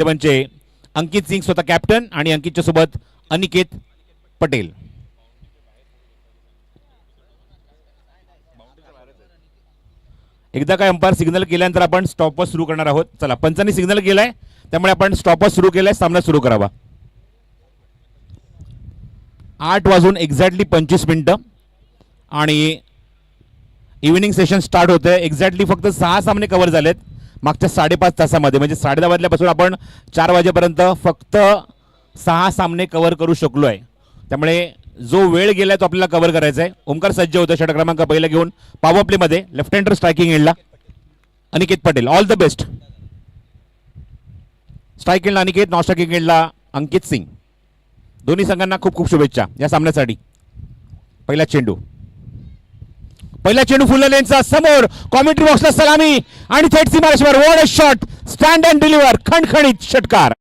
म्हणजे अंकित सिंग स्वतः कॅप्टन आणि अंकितच्या सोबत अनिकेत पटेल. एकदा काय अंपायर सिग्नल केल्यानंतर आपण स्टॉपवर सुरू करणार आहोत. चला, पंचांनी सिग्नल केलाय त्यामुळे आपण स्टॉपवर सुरू केलाय. सामना सुरू करावा. 8 वाजून एक्झॅक्टली 25 मिनिटं आणि इव्हिनिंग सेशन स्टार्ट होतंय. एक्झॅक्टली फक्त 6 सामने कव्हर झालेत मागच्या 5.5 तासामध्ये. म्हणजे 10:30 वाजल्यापासून आपण 4 वाजेपर्यंत फक्त 6 सामने कव्हर करू शकलो आहे. त्यामुळे जो वेळ गेलाय तो आपल्याला कव्हर करायचा आहे. ओमकार सज्ज होतं षटक क्रमांक पहिला घेऊन पॉवर प्लेमध्ये. लेफ्ट हँडर स्ट्रायकिंग एंडला Aniket Patel. All the best. Strike एंडला अनिकेत, नॉन स्ट्रायकिंग एंडला अंकित सिंग. दोन्ही संघांना खूप खूप शुभेच्छा या सामन्यासाठी. पहिला चेंडू फुल लेनचा समोर कॉमेंट्री बॉक्सला सलामी आणि थेट सीमारेषेवर. What a shot. Stand and deliver. खणखणीत षटकार.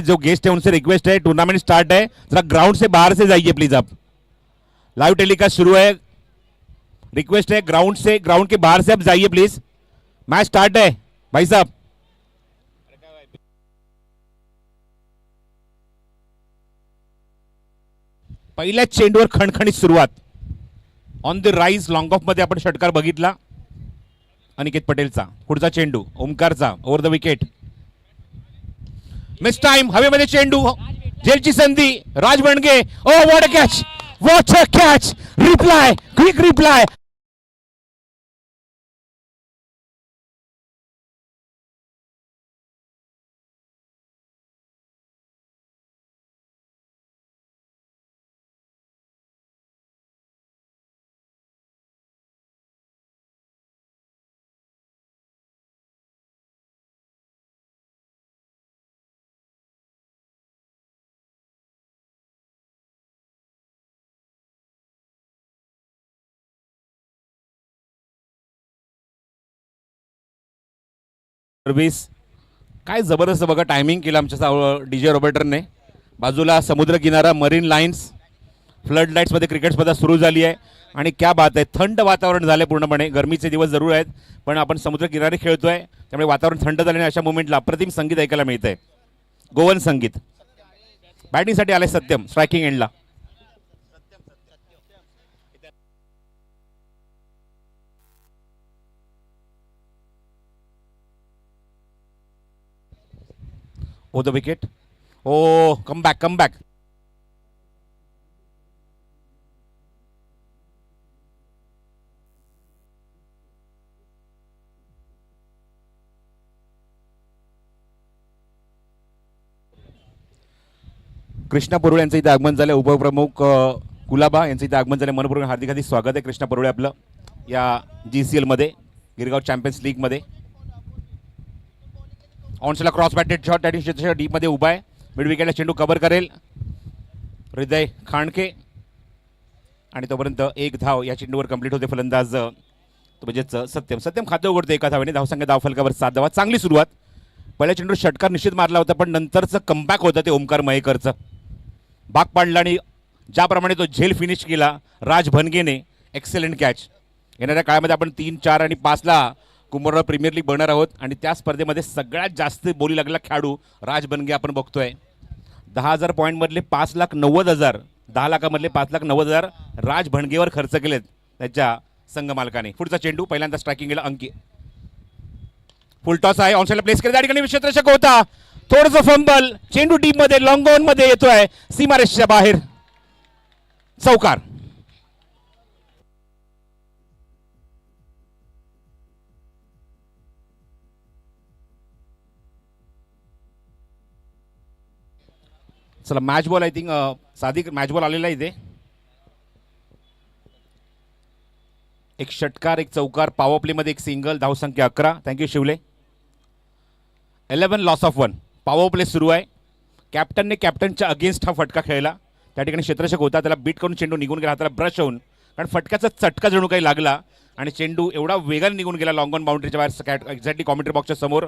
जो गेस्ट है उनसे रिक्वेस्ट है, टूर्नामेंट स्टार्ट है, जरा ग्राउंड से बाहर से जाइए प्लीज. आप लाइव टेलीकास्ट शुरू है. रिक्वेस्ट है ग्राउंड के बाहर से आप जाइए प्लीज. मैच स्टार्ट है भाई साहब. पहिल्या चेंडूवर खणखणीत सुरुवात. On the rise long off मध्ये आपण षटकार बघितला अनिकेत पटेलचा. पुढचा चेंडू ओमकारचा over the wicket. Miss time. हवेमध्ये चेंडू. झेलची संधी. Raj Bandge. Oh what a catch. What a catch. Reply. Quick reply. Service काय जबरदस्त बघा. टायमिंग केलं आमच्या डीजे रॉबर्टरने. बाजूला समुद्र किनारा, मरीन लाईन्स, फ्लड लाईट्समध्ये क्रिकेट स्पर्धा सुरू झाली आहे आणि क्या बात आहे. थंड वातावरण झालं पूर्णपणे. गरमीचे दिवस जरूर आहेत पण आपण समुद्र किनारे खेळतोय त्यामुळे वातावरण थंड झाल्याने अशा मोमेंटला अप्रतिम संगीत ऐकायला मिळतंय. गोवन संगीत. बॅटिंगसाठी आले सत्यम स्ट्रायकिंग एंडला. Oh the wicket. Oh come back. Krishna Parule यांचं इथे आगमन झालं. उपप्रमुख कुलाबा यांचं इथे आगमन झालं. मनपूर्वक हार्दिक हार्दिक स्वागत आहे कृष्णा परुळे आपलं या GCL मध्ये, गिरगाव चॅम्पियन्स लीग मध्ये. ऑनसला क्रॉस बॅटेड शॉट डीप मध्ये उभा आहे. मिड विकेटला चेंडू कव्हर करेल हृदय खांडके आणि तोपर्यंत 1 धाव या चेंडूवर कंप्लीट होते. फलंदाज तो म्हणजेच सत्यम खाते उघडते एका धावेने. धावसंख्या धावफलकावर 7 धावा. चांगली सुरुवात. पहिल्या चेंडूवर षटकार निश्चित मारला होता पण नंतरचं कमबॅक होतं ते ओमकार मयेकरचं. भाग पाडला आणि ज्याप्रमाणे तो झेल फिनिश केला राज भनगेने. एक्सेलंट कॅच. येणाऱ्या काळामध्ये आपण 3, 4 आणि 5ला कुंभोरराव प्रीमियर लीग बनणार आहोत आणि त्या स्पर्धेमध्ये सगळ्यात जास्त बोली लागलेला खेळाडू राज बनगे आपण बघतोय. 10,000 पॉईंटमधले 5,90,000, 10 लाखामधले 5,90,000 राज भणगेवर खर्च केलेत त्याच्या संघ मालकाने. पुढचा चेंडू पहिल्यांदा स्ट्रायकिंग केला अंकित. फुल टॉस आहे. ऑनसाइडला प्लेस केला. त्या ठिकाणी क्षेत्ररक्षक होता. थोडंसं फंबल. चेंडू डीप मध्ये लॉंग ऑन मध्ये येतोय सीमारेषेच्या बाहेर. चौकार. चला मॅच बॉल. आय थिंक साधिक मॅच बॉल आलेला इथे. एक षटकार, एक चौकार, पॉवर प्ले मध्ये एक सिंगल. धावसंख्या 11. थँक्यू शिवले. 11 लॉस ऑफ 1. पॉवर प्ले सुरू आहे. कॅप्टनने कॅप्टनच्या अगेन्स्ट हा फटका खेळला. त्या ठिकाणी क्षेत्ररक्षक होता. त्याला बीट करून चेंडू निघून गेला हाताला ब्रश होऊन. कारण फटक्याचा चटका जणू काही लागला आणि चेंडू एवढा वेगाने निघून गेला लॉंग ऑन बाउंड्रीच्या बाहेर एक्झॅक्टली कॉमेंट्री बॉक्सच्या समोर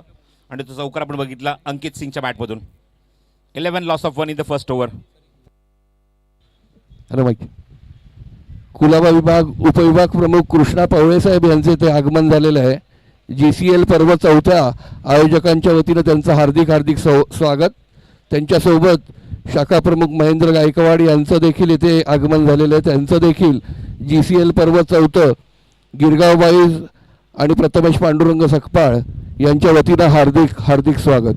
आणि तो चौकार आपण बघितला अंकित सिंगच्या बॅटमधून. 11 loss of 1 in the first over. अरे माहिती कुलाबा विभाग उपविभाग प्रमुख कृष्णा पवळे साहेब यांचे ते आगमन झालेलं आहे. GCL पर्व चौथ्या आयोजकांच्या वतीनं त्यांचं हार्दिक हार्दिक स्वागत. त्यांच्यासोबत शाखा प्रमुख महेंद्र गायकवाड यांचं देखील इथे आगमन झालेलं आहे. त्यांचं देखील GCL पर्व चौथं गिरगाव बाईज आणि प्रथमेश पांडुरंग सकपाळ यांच्या वतीनं हार्दिक हार्दिक स्वागत.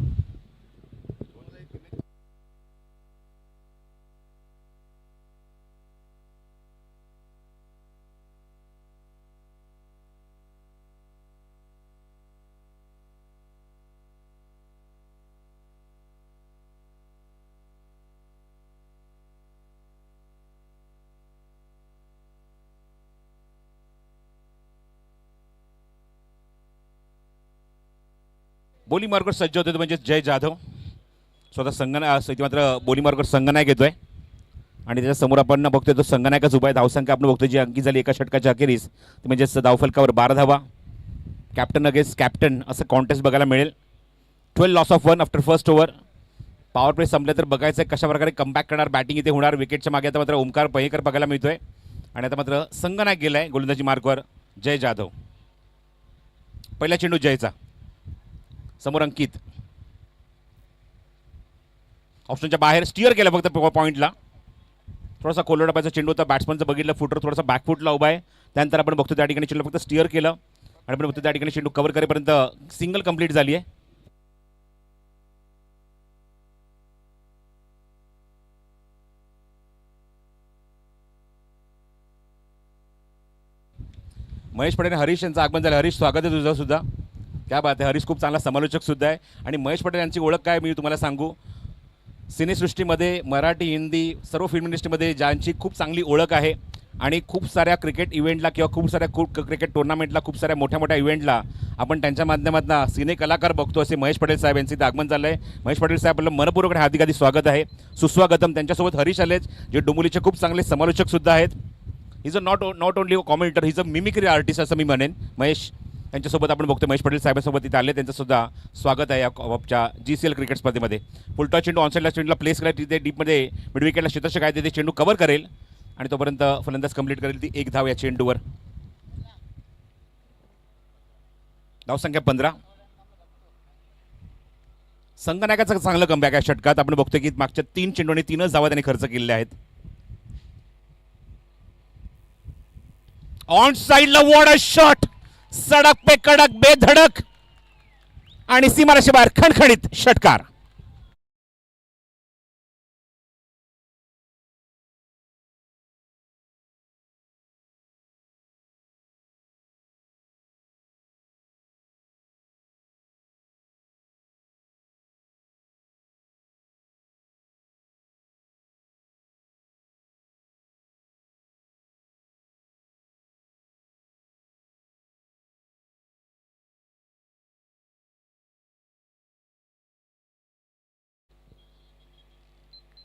बोली मार्गावर सज्ज होते म्हणजे जय जाधव स्वतः संघनायक मात्र बोली मार्गावर संघनायक येतोय आणि त्याच्यासमोर आपण बघतोय तो संघनायकच उभा आहे. धावसंख्या आपण बघतोय जी अंकी झाली एका षटकाच्या अखेरीस ती म्हणजेच धावफलकावर 12 धावा. कॅप्टन अगेन्स्ट कॅप्टन असं कॉन्टेस्ट बघायला मिळेल. 12 loss of 1 after first over. Power play संपले तर बघायचं आहे कशा प्रकारे कमबॅक करणार बॅटिंग इथे होणार. विकेटच्या मागे आता मात्र ओमकार पहिकर बघायला मिळतोय आणि आता मात्र संघनायक गेलाय गोलंदाजी मार्कवर जय जाधव. पहिला चेंडू जयचा, समोर अंकित ऑप्शनच्या बाहेर स्टिअर केला फक्त पॉईंटला. थोडासा कोलरडापाचा चेंडू होता. बॅट्समनचं बघितलं फुटर थोडासा बॅकफुटला उभा आहे. त्यानंतर आपण बघतो त्या ठिकाणी चेंडू फक्त स्टिअर केलं आणि आपण बघतो त्या ठिकाणी चेंडू कव्हर करेपर्यंत सिंगल कंप्लीट झाली आहे. महेश पटेल हरीश यांचं आगमन झालं. हरीश स्वागत आहे तुझं सुद्धा. क्या बात आहे. हरीश खूप चांगला समालोचक सुद्धा आहे आणि महेश पटेल यांची ओळख काय मी तुम्हाला सांगू. सिनेसृष्टीमध्ये मराठी हिंदी सर्व फिल्म इंडस्ट्रीमध्ये ज्यांची खूप चांगली ओळख आहे आणि खूप साऱ्या क्रिकेट इव्हेंटला किंवा खूप साऱ्या क्रिकेट टुर्नामेंटला खूप साऱ्या मोठ्या मोठ्या इव्हेंटला आपण त्यांच्या माध्यमातून सिने कलाकार बघतो असे महेश पटेल साहेब यांचे आगमन झालं आहे. महेश पटेल साहेब आपलं मनपूर्वक हार्दिक हार्दिक स्वागत आहे, सुस्वागतम. त्यांच्यासोबत हरीश आलेच जे डोंबिवलीचे खूप चांगले समालोचक सुद्धा आहेत. Is a not only commenter, he is a mimicry artist असं मी म्हणेन. महेश त्यांच्यासोबत आपण बघतो महेश पटेल साहेबांसोबत इथे आले. त्यांचंसुद्धा स्वागत आहे या GCL क्रिकेट स्पर्धेमध्ये. फुलटॉस चेंडू ऑनसाईडला चेंडूला प्लेस करेल तिथे डीपमध्ये मिड विकेटला क्षेत्ररक्षक आहे तिथे चेंडू कव्हर करेल आणि तोपर्यंत फलंदाज कंप्लीट करेल ती 1 धाव या चेंडूवर. धावसंख्या 15. संघनायकाचं चांगलं कमबॅक आहे षटकात. आपण बघतोय की मागच्या 3 चेंडूने 3च धावा त्यांनी खर्च केलेल्या आहेत. ऑन साइडला वॉट अ शॉट, सडक पे कडक बेधडक आणि सीमारेषे बाहेर खणखणीत षटकार.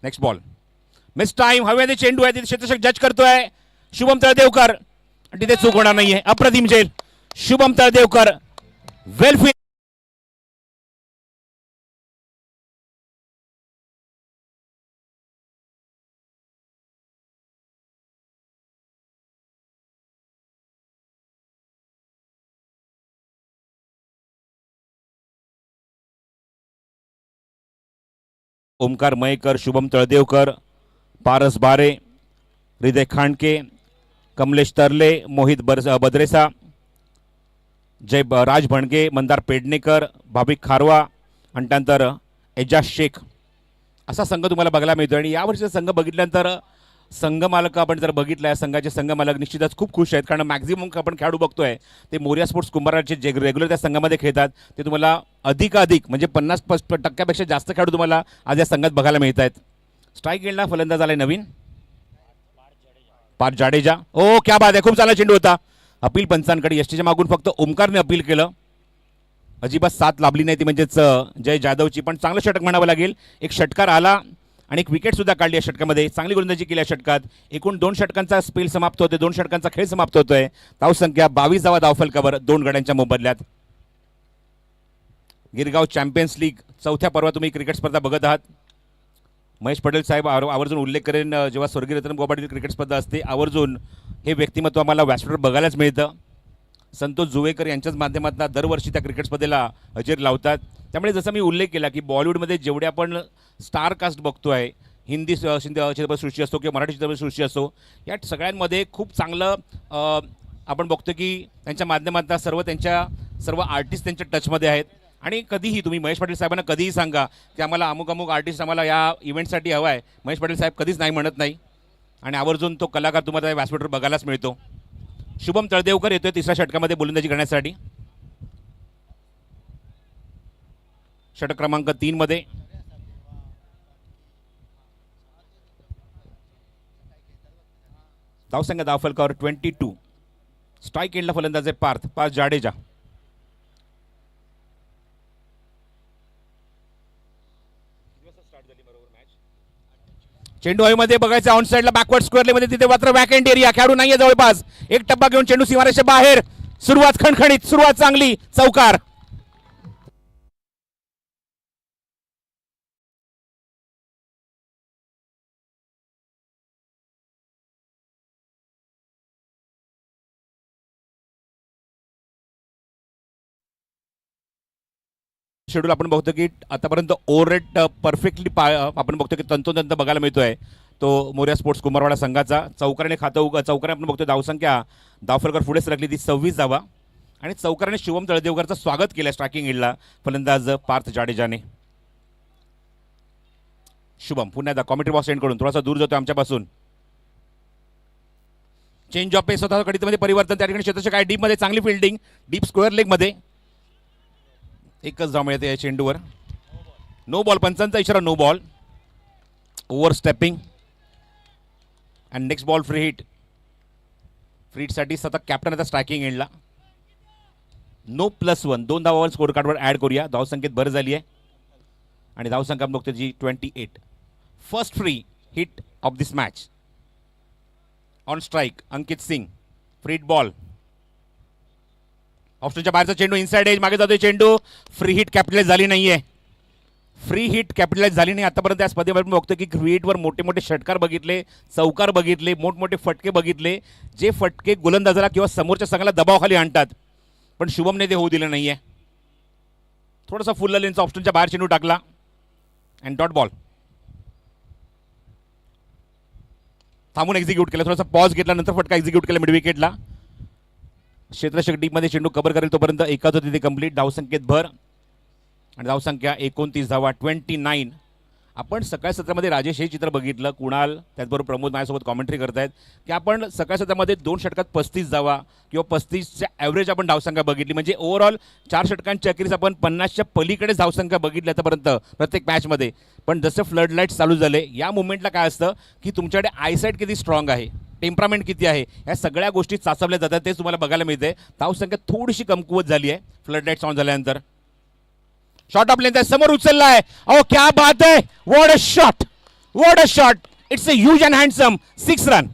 Next ball miss time. हवेने चेंडू आहे तिथे क्षेत्ररक्षक जज करतोय शुभम तळदेवकर. तिथे चूक होणार नाहीये. अप्रतिम झेल शुभम तळदेवकर. वेल ओमकार मयेकर, शुभम तळदेवकर, पारस बारे, हृदय खांडके, कमलेश तरले, मोहित बद्रेसा, जय राज भणगे, मंदार पेडणेकर, भाविक खारवा आणि त्यानंतर एजाज शेख असा संघ तुम्हाला बघायला मिळतो. आणि यावर्षीचा संघ बघितल्यानंतर संघमालक आपण जर बघितलं या संघाचे संघमालक निश्चितच खूप खुश आहेत. कारण मॅक्झिमम आपण खेळाडू बघतोय ते मोरिया स्पोर्ट्स कुंभाराचे जे रेग्युलर त्या संघामध्ये खेळतात ते तुम्हाला अधिकाधिक म्हणजे 50% जास्त खेळाडू तुम्हाला आज या संघात बघायला मिळत आहेत. स्ट्राईक गेला फलंदाज आलाय नवीन पार्थ जाडेजा. ओ क्या बात आहे. खूप चांगला चेंडू होता. अपील पंचांकडे यष्टीच्या मागून फक्त ओमकारने अपील केलं. अजिबात साथ लाभली नाही ती म्हणजेच जय जाधवची. पण चांगलं षटक म्हणावं लागेल. एक षटकार आला आणि एक विकेट सुद्धा काढली या षटकामध्ये. चांगली गोलंदाजी केली या षटकात. एकूण 2 षटकांचा स्पेल समाप्त होतोय. 2 षटकांचा खेळ समाप्त होतोय. धावसंख्या 22 धावा धावफलकावर 2 गड्यांच्या मोबदल्यात. गिरगाव चॅम्पियन्स लीग चौथ्या पर्वात तुम्ही क्रिकेट स्पर्धा बघत आहात. महेश पटेल साहेब आवर्जून उल्लेख करेन, जेव्हा स्वर्गीय रतन पाटील क्रिकेट स्पर्धा असते आवर्जून हे व्यक्तिमत्व आम्हाला व्यासपीठावर बघायलाच मिळतं. संतोष जुवेकर यांच्याच माध्यमातून दरवर्षी त्या क्रिकेट स्पर्धेला हजेरी लावतात. त्यामुळे जसं मी उल्लेख केला की बॉलिवूडमध्ये जेवढे आपण स्टार कास्ट बघतो आहे, हिंदी चित्रपटसृष्टी असो किंवा मराठी चित्रपटसृष्टी असो, या सगळ्यांमध्ये खूप चांगलं आपण बघतो की त्यांच्या माध्यमातून सर्व आर्टिस्ट त्यांच्या टचमध्ये आहेत. आणि कधीही तुम्ही महेश पाटील साहेबांना कधीही सांगा की आम्हाला अमुक आर्टिस्ट आम्हाला या इव्हेंटसाठी हवा आहे, महेश पाटील साहेब कधीच नाही म्हणत नाही. आणि आवर्जून तो कलाकार तुम्हाला व्यासपीठावर बघायलाच मिळतो. शुभम तळदेवकर येतोय तिसऱ्या षटकामध्ये गोलंदाजी करण्यासाठी. षटक क्रमांक 3 मध्ये धावसंख्या धावफलकावर 22. स्ट्राईक एंडला फलंदाज आहे पार्थ जाडेजा. चेंडू हवेमध्ये बघायचं ऑन साइडला बॅकवर्ड स्क्वेअर मध्ये, तिथे मात्र वॅकेंट एरिया, खेळाडू नाहीये जवळपास. एक टप्पा घेऊन चेंडू सीमारेषेच्या बाहेर. सुरुवात खणखणीत, सुरुवात चांगली, चौकार. शेड्यूल आपण बघतो की आतापर्यंत ओव्हररेट परफेक्टली आपण बघतो की तंतोतंत बघायला मिळतोय तो मोर्या स्पोर्ट्स कुमारवाडा संघाचा. चौकाराने चौकाराने आपण बघतो धावसंख्या धावफलकावर पुढे सरकली ती 26 धावा. आणि चौकाराने शुभम तळदेवकरचं स्वागत केलं स्ट्रायकिंग एंडला फलंदाज पार्थ जाडेजाने. शुभम पुन्हा एकदा कॉमेंट्री बॉक्स एंड कडून थोडासा दूर जातो आमच्यापासून. चेंज ऑफ पेस स्वतः कडीमध्ये परिवर्तन, त्या ठिकाणी क्षेत्राच्या काय डीपमध्ये चांगली फिल्डिंग, डीप स्क्वेअर लेगमध्ये. एकच धाव मिळते या चेंडूवर. नो बॉल, पंचांचा इशारा no ball. Over stepping and next ball free hit. Free हिटसाठी सतत कॅप्टन आता स्ट्रायकिंग एंडला. नो +1, 2 धावावर स्कोर कार्डवर ॲड करूया. धावसंख्येत भर झाली आहे आणि धावसंख्या बघतो जी 28. First free hit of this match. On strike Ankit Singh. Free hit ball. ऑप्शनच्या बाहेरचा चेंडू इनसाइड एज, मागे जातोय चेंडू. फ्री हिट कॅपिटलाइज झाली नाहीये. फ्री हिट कॅपिटलाइज झाली नाही आतापर्यंत या स्पर्धेमध्ये. बघतो की फ्री हिटवर मोठे मोठे षटकार बघितले, चौकार बघितले, मोठमोठे फटके बघितले, जे फटके गोलंदाजाला किंवा समोरच्या संघाला दबावाखाली आणतात. पण शुभमने ते होऊ दिलं नाहीये. थोडासा फुल लेनचा ऑप्शनच्या बाहेर चेंडू टाकला अँड डॉट बॉल. थांबून एक्झिक्यूट केला, थोडासा पॉज घेतला, नंतर फटका एक्झिक्यूट केला मिड विकेटला. क्षेत्ररक्षक डीपमध्ये चेंडू कव्हर करेल तोपर्यंत एकाच होती ते कंप्लीट. धावसंख्येत भर आणि धावसंख्या 29 धावा, 29. आपण सकाळ सत्रामध्ये राजेश हे चित्र बघितलं, कुणाल त्याचबरोबर प्रमोद माझ्यासोबत कॉमेंट्री करतायत की आपण सकाळ सत्रामध्ये 2 षटकात 35 धावा किंवा 35च्या ॲव्हरेज आपण धावसंख्या बघितली. म्हणजे ओव्हरऑल 4 षटकांच्या अखेरीस आपण 50च्या पलीकडे धावसंख्या बघितली आतापर्यंत प्रत्येक मॅचमध्ये. पण जसं फ्लड लाईट चालू झाले या मुवमेंटला काय असतं की तुमच्याकडे आयसाईट किती स्ट्रॉंग आहे, टेम्परामेंट किती आहे, या सगळ्या गोष्टी चाचवल्या जातात. तेच तुम्हाला बघायला मिळते. धावसंख्या थोडीशी कमकुवत झाली आहे फ्लड लाईट ऑन झाल्यानंतर. शॉट ऑफ लेंथ समोर उचललाय. ओ क्या बात है, what a shot, what a shot. It's a huge and handsome 6 run.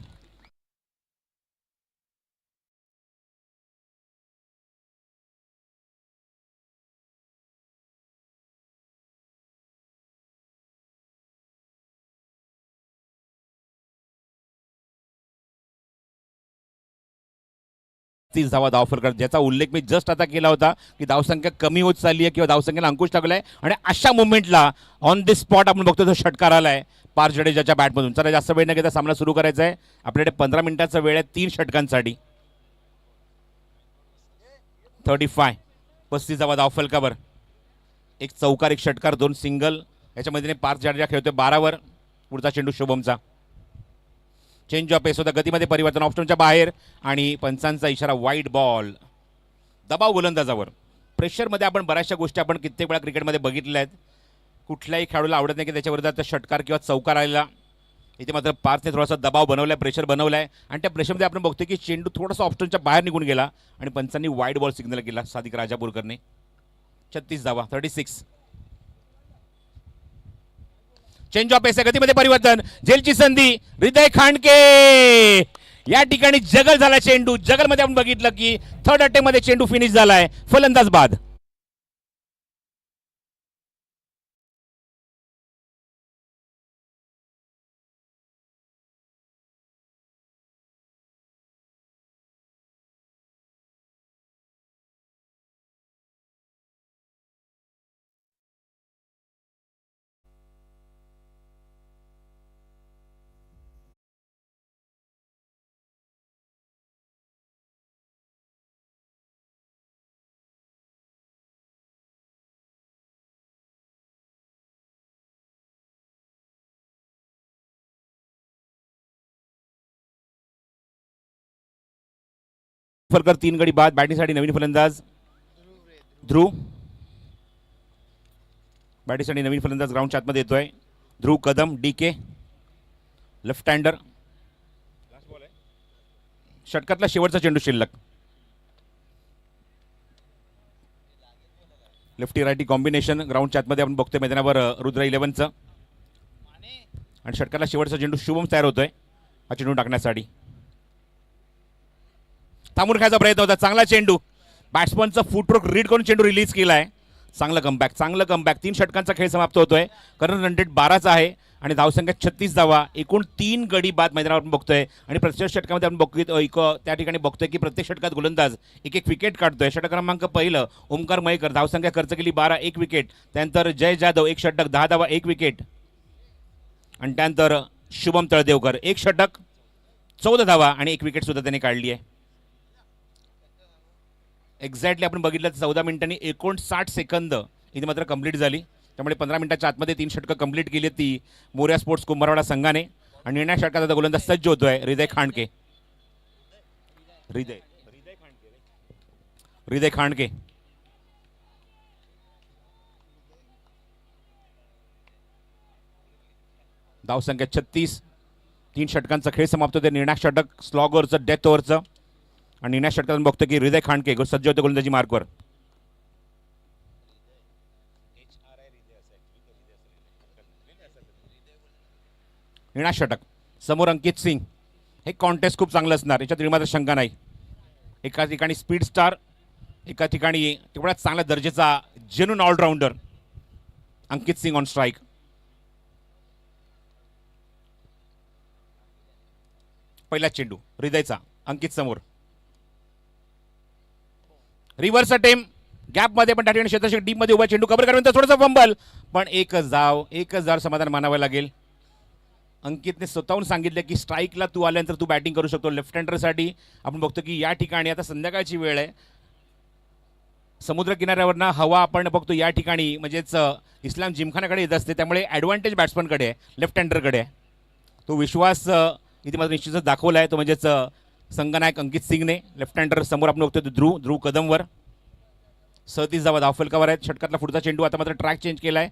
तीस धावा धावफलक, ज्याचा उल्लेख मी जस्ट आता केला होता की धावसंख्या कमी होत चालली आहे किंवा धावसंख्येला अंकुश टाकलाय. आणि अशा मुवमेंटला ऑन दिस स्पॉट आपण बघतो तो षटकार आलाय पार्थ जडेजाच्या बॅटमधून. चला जास्त वेळ न घेता सामना सुरू करायचा आहे. आपल्याकडे 15 मिनिटाचा वेळ आहे 3 षटकांसाठी. 35 धावा धावफलकावर. एक चौकार, एक षटकार, 2 सिंगल. याच्यामध्ये पार्थ जडेजा खेळतोय 12 पुढचा चेंडू शुभमचा. चेंज ऑफ पेस होता, गतीमध्ये परिवर्तन ऑप्शनच्या बाहेर आणि पंचांचा इशारा वाईड बॉल. दबाव गोलंदाजावर. प्रेशरमध्ये आपण बऱ्याचशा गोष्टी आपण कित्येक वेळा क्रिकेटमध्ये बघितल्या आहेत. कुठल्याही खेळाडूला आवडत नाही की त्याच्याविरोधात षटकार किंवा चौकार आलेला. इथे मात्र पार्थने थोडासा दबाव बनवलाय, प्रेशर बनवलाय आणि त्या प्रेशरमध्ये आपण बघतो की चेंडू थोडासा ऑप्शनच्या बाहेर निघून गेला आणि पंचांनी वाईड बॉल सिग्नल केला सादिक राजापूरकरने. 36 धावा, 36. चेंज ऑफ पेस, गतीमध्ये परिवर्तन, झेलची संधी, हृदय खांडके. या ठिकाणी जगल झाला चेंडू. जगलमध्ये आपण बघितलं की थर्ड अटेम्प्ट मध्ये चेंडू फिनिश झालाय, फलंदाज बाद. फलकर 3 गडी बाद. बॅटिंगसाठी नवीन फलंदाज ध्रुव. बॅटिंगसाठी नवीन फलंदाज ग्राउंडच्या आतमध्ये येतोय. ध्रुव कदम DK लेफ्ट हँडर. षटकातला शेवटचा चेंडू शिल्लक. लेफ्टी रायटी कॉम्बिनेशन ग्राउंडच्या आतमध्ये आपण बघतोय मैदानावर रुद्र 11चं. आणि षटकातला शेवटचा चेंडू शुभम तयार होतोय हा चेंडू टाकण्यासाठी. थांबून खायचा प्रयत्न होता. चांगला चेंडू. बॅट्समनचा फुटवर्क रीड करून चेंडू रिलीज केलाय. चांगलं कमबॅक, चांगलं कमबॅक. 3 षटकांचा खेळ समाप्त होतोय. कारण रन रेट 12चा आहे आणि धावसंख्या 36 धावा. एकूण 3 गडी बाद मैदानावर आपण बघतोय. आणि प्रत्येक षटकामध्ये आपण बघतोय त्या ठिकाणी बघतोय की प्रत्येक षटकात गोलंदाज एक विकेट काढतोय. षटक क्रमांक 1 ओमकार मयेकर धावसंख्या खर्च केली 12, 1 विकेट. त्यानंतर जय जाधव 1 षटक 10 धावा 1 विकेट. आणि त्यानंतर शुभम तळदेवकर 1 षटक 14 धावा आणि 1 विकेट सुद्धा त्याने काढली आहे. एक्झॅक्टली आपण बघितलं 14 मिनिटांनी 59 सेकंद इथे मात्र कंप्लीट झाली. त्यामुळे 15 मिनिटाच्या आतमध्ये 3 षटकं कंप्लीट केली ती मोर्या स्पोर्ट्स कुंभारवाडा संघाने. आणि निर्णायक षटकात आता गोलंदाज सज्ज होतोय हृदय खांडके. हृदय खांडके धावसंख्या 36. 3 षटकांचा खेळ समाप्त होते. निर्णायक षटक स्लॉग ओव्हरचं, डेथ ओव्हरचं. आणि निर्णायक षटकात बघतो की हृदय खांडके सज्ज होते गोलंदाजी मार्कवर. निर्णायक षटक समोर अंकित सिंग. हे कॉन्टेस्ट खूप चांगलं असणार याच्यात निर्माता शंका नाही. एका ठिकाणी स्पीड स्टार, एका ठिकाणी तेवढाच चांगल्या दर्जाचा genuine allrounder Ankit Singh on strike. पहिला चेंडू हृदयचा अंकित समोर. रिव्हर्स अटेम्प गॅपमध्ये पण त्या ठिकाणी क्षेत्ररक्षक डीप मध्ये उभा. चेंडू कव्हर करून थोडासा फंबल पण एकच धाव समाधान मानावं लागेल. अंकितने स्वतःहून सांगितलं की स्ट्राईकला तू आल्यानंतर तू बॅटिंग करू शकतो. लेफ्ट हँडरसाठी आपण बघतो की या ठिकाणी आता संध्याकाळची वेळ आहे. समुद्र किनाऱ्यावरनं हवा आपण बघतो या ठिकाणी म्हणजेच इस्लाम जिमखानाकडे येत असते. त्यामुळे ॲडव्हान्टेज बॅट्समनकडे आहे, लेफ्ट हँडरकडे आहे. तो विश्वास इथे मात्र निश्चितच दाखवला आहे तो म्हणजेच संघनायक अंकित सिंगने. लेफ्ट हँडर समोर आपण बघतो ध्रुव कदमवर 37 धावा धावफलकावर आहेत. षटकातला पुढचा चेंडू आता मात्र ट्रॅक चेंज केला आहे.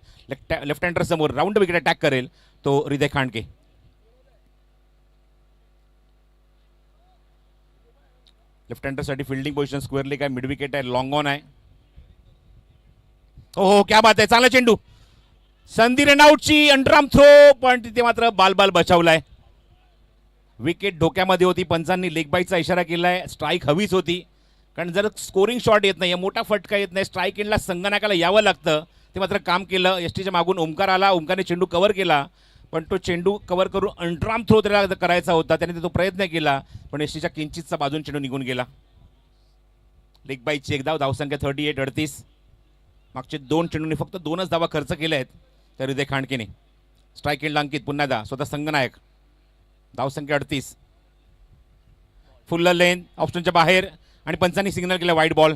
लेफ्ट हँडर समोर राऊंड विकेट अटॅक करेल तो हृदय खांडके. लेफ्ट हँडरसाठी फिल्डिंग पोझिशन स्क्वेअरली काय मिड विकेट आहे, लॉंग ऑन आहे. हो क्या बात आहे. चांगला चेंडू. संधी रनआउटची अंडरआर्म थ्रो पण तिथे मात्र बाल बचावलाय. विकेट धोक्यामध्ये होती. पंचांनी लेग बाईचा इशारा केलाय. स्ट्राईक हवीच होती कारण जर स्कोरिंग शॉट येत नाही, मोठा फटका येत नाही, स्ट्राईक एंडला संगनाकाला यावं लागतं. ते मात्र काम केलं. एसटीच्या मागून ओमकार आला. ओमकारने चेंडू कव्हर केला पण तो चेंडू कव्हर करून अंडरआर्म थ्रो त्याला करायचा होता. त्याने तो प्रयत्न केला पण एसटीच्या किंचितचा बाजून चेंडू निघून गेला. लेग बाईची एक धाव. धावसंख्या 38. मागचे 2 चेंडूंनी फक्त 2च धावा खर्च केल्या आहेत त्या हृदय खांडकेने. स्ट्राईक एंडला अंकित पुन्हा दा स्वतः संघनायक. धावसंख्या 38. फुल्ल लेन ऑप्शनच्या बाहेर आणि पंचांनी सिग्नल केला वाईड बॉल.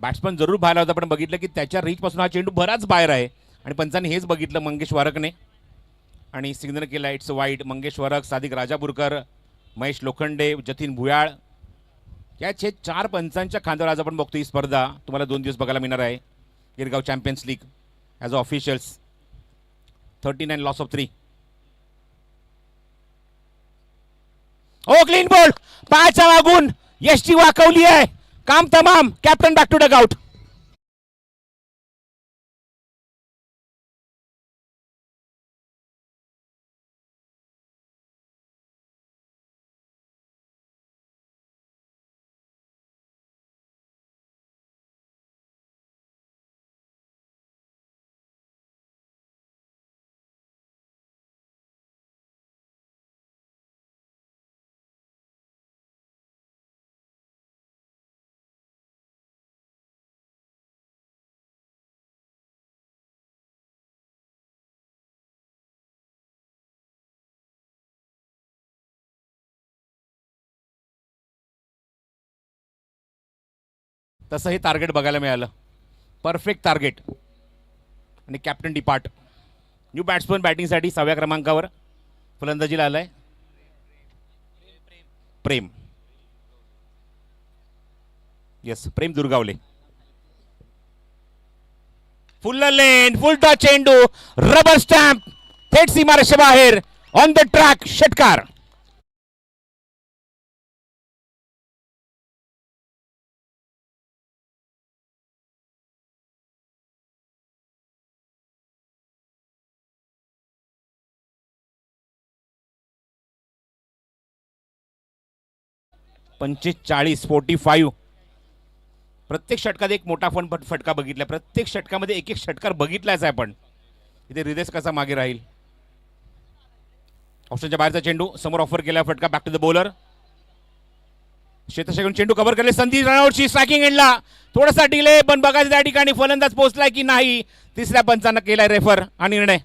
बॅट्समन जरूर बाहेर होता पण बघितलं की त्याच्या रीचपासून हा चेंडू बराच बाहेर आहे आणि पंचांनी हेच बघितलं मंगेश वारकने आणि सिग्नल केला इट्स वाईड. मंगेश वारक, सादिक राजापूरकर, महेश लोखंडे, जतीन भुयाळ याचे 4 पंचांच्या खांद्यावर आज आपण बघतो ही स्पर्धा तुम्हाला 2 दिवस बघायला मिळणार आहे. Girgaon champions league as a officials. 39 loss of 3. Oh clean ball. पायाच्या मागून यष्टी वाकवली आहे. काम तमाम. Captain back to dugout. तसं हे टार्गेट बघायला मिळालं. Perfect target. आणि कॅप्टन डिपार्ट. न्यू बॅट्समन बॅटिंगसाठी 6व्या क्रमांकावर फलंदाजीला आलाय Prem. Yes, Prem Durgawale. Full length, full toss चेंडू, रबर स्टॅम्प, थेट सीमारेषे बाहेर, ऑन द ट्रॅक, षटकार. पंचेचाळीस 45. प्रत्येक षटकात एक मोठा फटका बघितला, प्रत्येक षटकामध्ये एक एक षटकार बघितलाच आहे आपण. इथे हृदय कसा मागे राहील. ऑप्शनच्या बाहेरचा चेंडू, समोर ऑफर केला फटका, बॅक टू द बॉलर. शेतशेकडून चेंडू कव्हर केले, संधी रनआउटची, स्ट्रायकिंग एंडला थोडासा डिले, पण बघायचं त्या ठिकाणी फलंदाज पोहोचलाय की नाही. तिसऱ्या पंचांना केलाय रेफर हा निर्णय,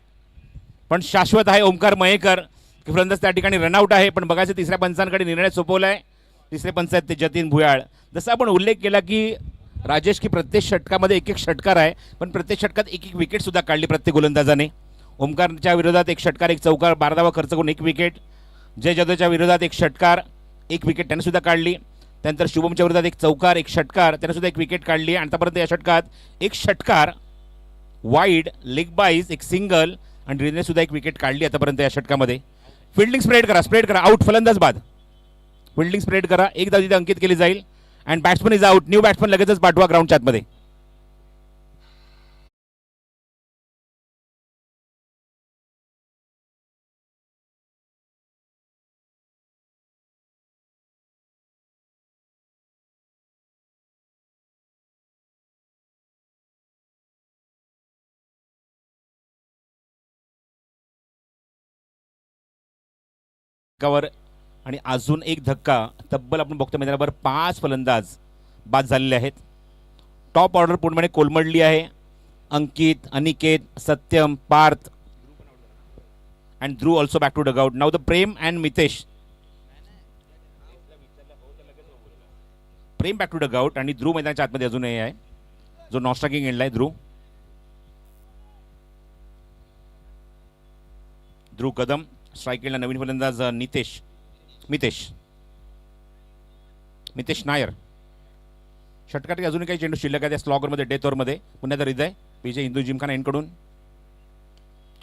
पण शाश्वत आहे ओमकार मयेकर की फलंदाज त्या ठिकाणी रनआउट आहे. पण बघायचं तिसऱ्या पंचांकडे निर्णय सोपवलाय. तिसरे पंच आहेत ते जतीन भुयाळ. जसं आपण उल्लेख केला की राजेश की प्रत्येक षटकामध्ये एक एक षटकार आहे, पण प्रत्येक षटकात एक एक विकेट सुद्धा काढली प्रत्येक गोलंदाजाने. ओमकारच्या विरोधात एक षटकार, एक चौकार, 12 धावा खर्च करून एक विकेट. जय जाधवच्या विरोधात एक षटकार, एक विकेट त्याने सुद्धा काढली. त्यानंतर शुभमच्या विरोधात एक चौकार, एक षटकार, त्याने सुद्धा एक विकेट काढली. आणि आतापर्यंत या षटकात एक षटकार, वाईड, लेग बाईज, एक सिंगल आणि रिने सुद्धा एक विकेट काढली आतापर्यंत या षटकामध्ये. फिल्डिंग स्प्रेड करा, आउट, फलंदाज बाद. फिल्डिंग स्प्रेड करा, एक धाव तिथे अंकित केली जाईल. And batsman is out. New batsman लगेचच पाठवा ग्राउंडच्या आतमध्ये. कवर आणि अजून एक धक्का. तब्बल आपण बघतो मैदानावर 5 फलंदाज बाद झालेले आहेत. टॉप ऑर्डर पूर्णपणे कोलमडली आहे. Ankit, Aniket, Satyam, Parth and Dhruv also back to dugout. Now the Prem and Mitesh. Prem back to dugout आणि ध्रुव मैदानाच्या आतमध्ये अजूनही आहे, जो नॉन स्ट्रायकिंग एंडला आहे. ध्रुव कदम. स्ट्राईक एंडला नवीन फलंदाज मितेश नायर. षटकासाठी अजूनही काही चेंडू शिल्लक आहे त्या स्लॉगरमध्ये, डेथ ओव्हरमध्ये. पुन्हा तर हृदय पीजे हिंदू जिमखाना एंडकडून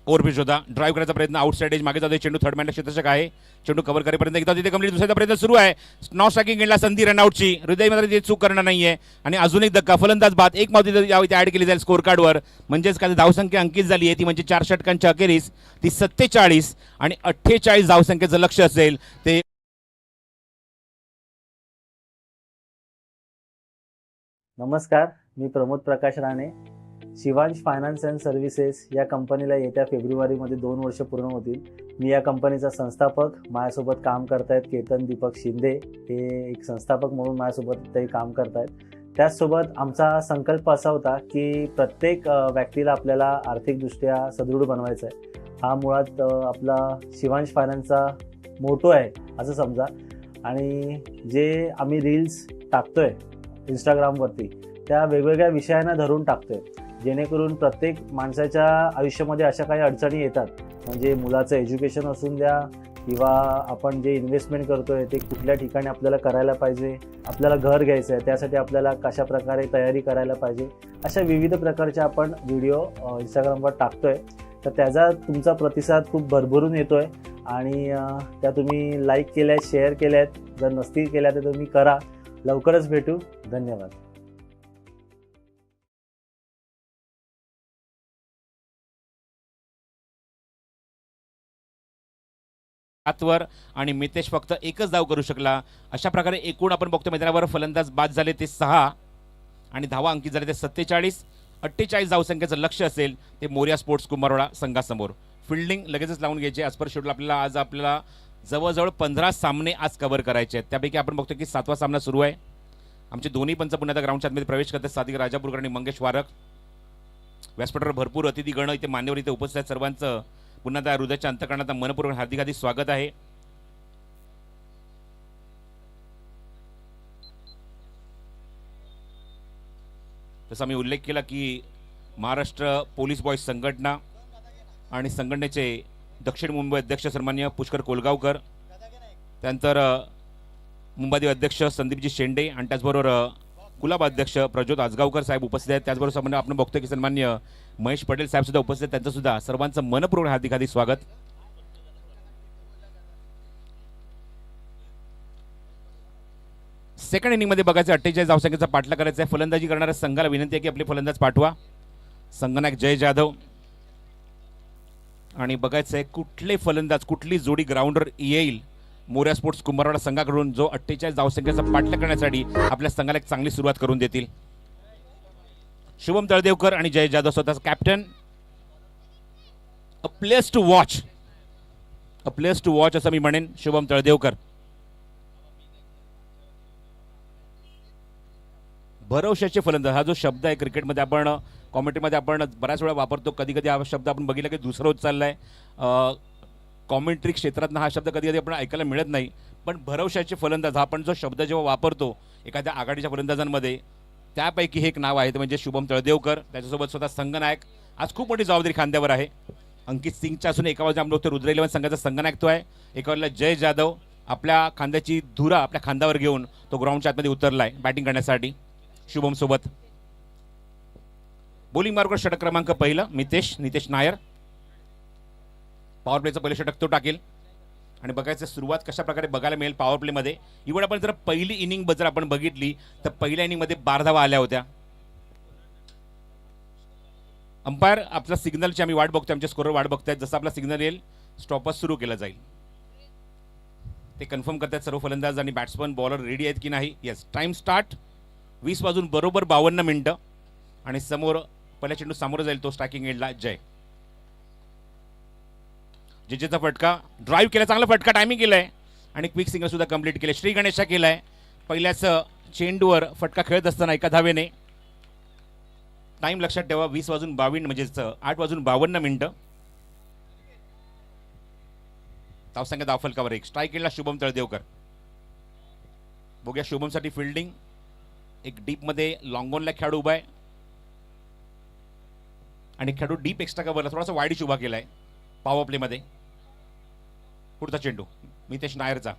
ओव्हर पिच होता. ड्राईव्ह करायचा प्रयत्न, आउटसाइड एज मागे जातो. चेंडू थर्ड मॅनला क्षेत्ररक्षक आहे. चेंडू कव्हर करेपर्यंत एकदा तिथे कंप्लीट. दुसऱ्या प्रयत्न सुरू आहे. नॉन स्ट्रायकिंग एंडला संधी रनआउटची. हृदय मात्र तिथे चूक करणार नाहीये. आणि अजून एक धक्का, फलंदाज बाद. एक माव तिथे यावी ॲड केली जाईल स्कोर कार्डवर. म्हणजेच काय धावसंख्या अंकित झाली आहे ती म्हणजे 4 षटकांच्या अखेरीस ती 47 आणि 48 धावसंख्येचं लक्ष असेल ते. नमस्कार, मी Pramod Prakash Rane. Shivansh finance and services या कंपनीला येत्या फेब्रुवारीमध्ये 2 वर्ष पूर्ण होतील. मी या कंपनीचा संस्थापक. माझ्यासोबत काम करतायत केतन दीपक शिंदे, हे एक संस्थापक म्हणून माझ्यासोबत ते काम करतायत. त्याचसोबत आमचा संकल्प असा होता की प्रत्येक व्यक्तीला आपल्याला आर्थिकदृष्ट्या सदृढ बनवायचं आहे. हा मुळात आपला शिवांश फायनान्सचा मोटो आहे असं समजा. आणि जे आम्ही रील्स टाकतोय इंस्टाग्रामवरती त्या वेगवेगळ्या विषयांना धरून टाकतोय, जेणेकरून प्रत्येक माणसाच्या आयुष्यामध्ये अशा काही अडचणी येतात. म्हणजे मुलाचं एज्युकेशन असून द्या किंवा आपण जे इन्व्हेस्टमेंट करतोय ते कुठल्या ठिकाणी आपल्याला करायला पाहिजे, आपल्याला घर घ्यायचं आहे त्यासाठी आपल्याला कशा प्रकारे तयारी करायला पाहिजे, अशा विविध प्रकारचे आपण व्हिडिओ इंस्टाग्रामवर टाकतोय. तर त्याचा तुमचा प्रतिसाद खूप भरभरून येतोय आणि त्या तुम्ही लाईक केल्यात, शेअर केल्यात. जर नसतील केल्या तर तुम्ही करा. लवकरच भेटू. धन्यवाद. आतवर आणि मितेश फक्त एकच धाव करू शकला. अशा प्रकारे एकूण आपण बघतो मैदानावर फलंदाज बाद झाले ते 6 आणि धावा अंकित झाले ते 47. 48 धावसंख्येचं लक्ष असेल ते मोरिया स्पोर्ट्स कुंभारवाडा संघासमोर. फिल्डिंग लगेचच लावून घ्यायची. ॲज पर शेड्यूल आपल्याला जवळजवळ 15 सामने आज कव्हर करायचे आहेत. त्यापैकी आपण बघतो की 7वा सामना सुरू आहे. आमचे दोन्ही पंच पुन्हा आता ग्राउंडच्या आतमध्ये प्रवेश करतात. सादिक राजापूरकर आणि मंगेश वारक. व्यासपीठावर भरपूर अतिथीगण इथे मान्यवर इथे उपस्थित आहेत. सर्वांचं पुन्हा त्या हृदयाच्या अंतकरणात मनपूर्वक हार्दिक हार्दिक स्वागत आहे. तसा मी उल्लेख केला की महाराष्ट्र पोलीस बॉयज संघटना आणि संघटनेचे दक्षिण मुंबई अध्यक्ष सन्मान्य पुष्कर कोलगावकर, त्यानंतर मुंबईचे अध्यक्ष संदीपजी शेंडे आणि त्याचबरोबर कुलाबा अध्यक्ष प्रज्योत आजगावकर साहेब उपस्थित आहेत. त्याचबरोबर सामान्य आपण बघतोय की सन्मान्य महेश पटेल साहेब सुद्धा उपस्थित आहेत. त्यांचं सुद्धा सर्वांचं मनपूर्वक हार्दिक हार्दिक स्वागत. सेकंड इनिंगमध्ये बघायचं 48 धावसंख्येचा पाठलाग करायचा आहे. फलंदाजी करणाऱ्या संघाला विनंती आहे की आपले फलंदाज पाठवा. संघनायक जय जाधव आणि बघायचं आहे कुठले फलंदाज कुठली जोडी ग्राउंडवर येईल मोर्या स्पोर्ट्स कुंभारवाडा संघाकडून जो 48 धावसंख्येचा पाठलाग करण्यासाठी आपल्या संघाला एक चांगली सुरुवात करून देतील. शुभम तळदेवकर आणि जय जाधव स्वतःच captain. A place to watch, a place to watch असं मी म्हणेन. शुभम तळदेवकर भरवशाचे फलंदाज हा जो शब्द आहे क्रिकेटमध्ये आपण कॉमेंट्रीमध्ये आपण बऱ्याच वेळा वापरतो. कधी कधी हा शब्द आपण बघितला की दुसरा होत चाललाय. कॉमेंट्री क्षेत्रातनं हा शब्द कधी कधी आपण ऐकायला मिळत नाही. पण भरवशाचे फलंदाज हा आपण जो शब्द जेव्हा वापरतो एखाद्या आघाडीच्या फलंदाजांमध्ये त्यापैकी हे एक नाव आहे ते म्हणजे शुभम तळदेवकर. त्याच्यासोबत स्वतः संघनायक. आज खूप मोठी जबाबदारी खांद्यावर आहे. अंकित सिंगच्या असून एका बाजूला आपण बघतो रुद्र 11 संघाचा संघनायक तो आहे. एका बाजूला जय जाधव आपल्या खांद्याची धुरा आपल्या खांद्यावर घेऊन तो ग्राउंडच्या आतमध्ये उतरलाय बॅटिंग करण्यासाठी. शुभम सोबत बॉलिंग मार्गावर षटक क्रमांक पहिला नितेश नायर. पॉवर प्लेचं पहिलं षटक तो टाकेल आणि बघायचं सुरुवात कशा प्रकारे बघायला मिळेल पॉवर प्लेमध्ये. इव्हन आपण जर पहिली इनिंग जर आपण बघितली तर पहिल्या इनिंगमध्ये 12 धावा आल्या होत्या. अंपायर आपला सिग्नलची आम्ही वाट बघतोय, आमच्या स्कोरवर वाट बघतायत. जसं आपला सिग्नल येईल स्टॉपच सुरू केला जाईल. ते कन्फर्म करतात सर्व फलंदाज आणि बॅट्समन बॉलर रेडी आहेत की नाही. Yes, time start. 20 वाजून बरोबर 52 मिनिटं आणि समोर पहिला चेंडू सामोरं जाईल तो स्ट्रायकिंग एंडला जय. जेजेचा फटका ड्राईव्ह केला, चांगला फटका टायमिंग केलाय आणि क्विक सिंगल सुद्धा कंप्लीट केले. श्री गणेशा केलाय पहिल्याच चेंडूवर फटका खेळत असताना एका धावेने. टाइम लक्षात ठेवा 20 वाजून 22 म्हणजेच 8 वाजून 52 मिनिटं. धावसंख्या धावफलकावर एक. स्ट्राईक केला शुभम तळदेवकर. बघूया शुभमसाठी फिल्डिंग. एक डीपमध्ये लॉंग ऑनला खेळाडू उभा आहे आणि खेळाडू डीप एक्स्ट्रा कव्हरला थोडासा वाईडिश उभा केलाय पॉवर प्लेमध्ये. पुढचा चेंडू नितेश नायरचा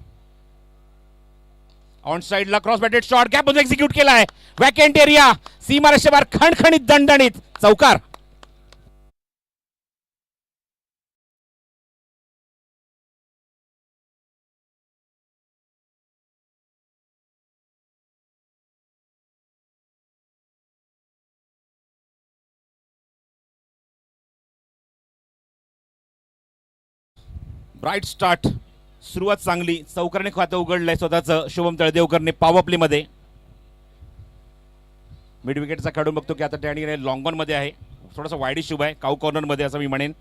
ऑन साइडला क्रॉस बॅटेड शॉट गॅपमध्ये एक्झिक्यूट केलाय. वॅकेंट एरिया सीमारेषे बाहेर खणखणीत दणदणीत चौकार. ब्राईट स्टार्ट, सुरुवात चांगली. चौकारने खातं उघडलंय स्वतःचं शुभम तळदेवकरने पॉवर प्लेमध्ये. मिड विकेटचा खेळून बघतो की आता त्या ठिकाणी लॉंग ऑन मध्ये आहे. थोडासा वाईडिश उभा आहे काऊ कॉर्नर मध्ये असं मी म्हणेन.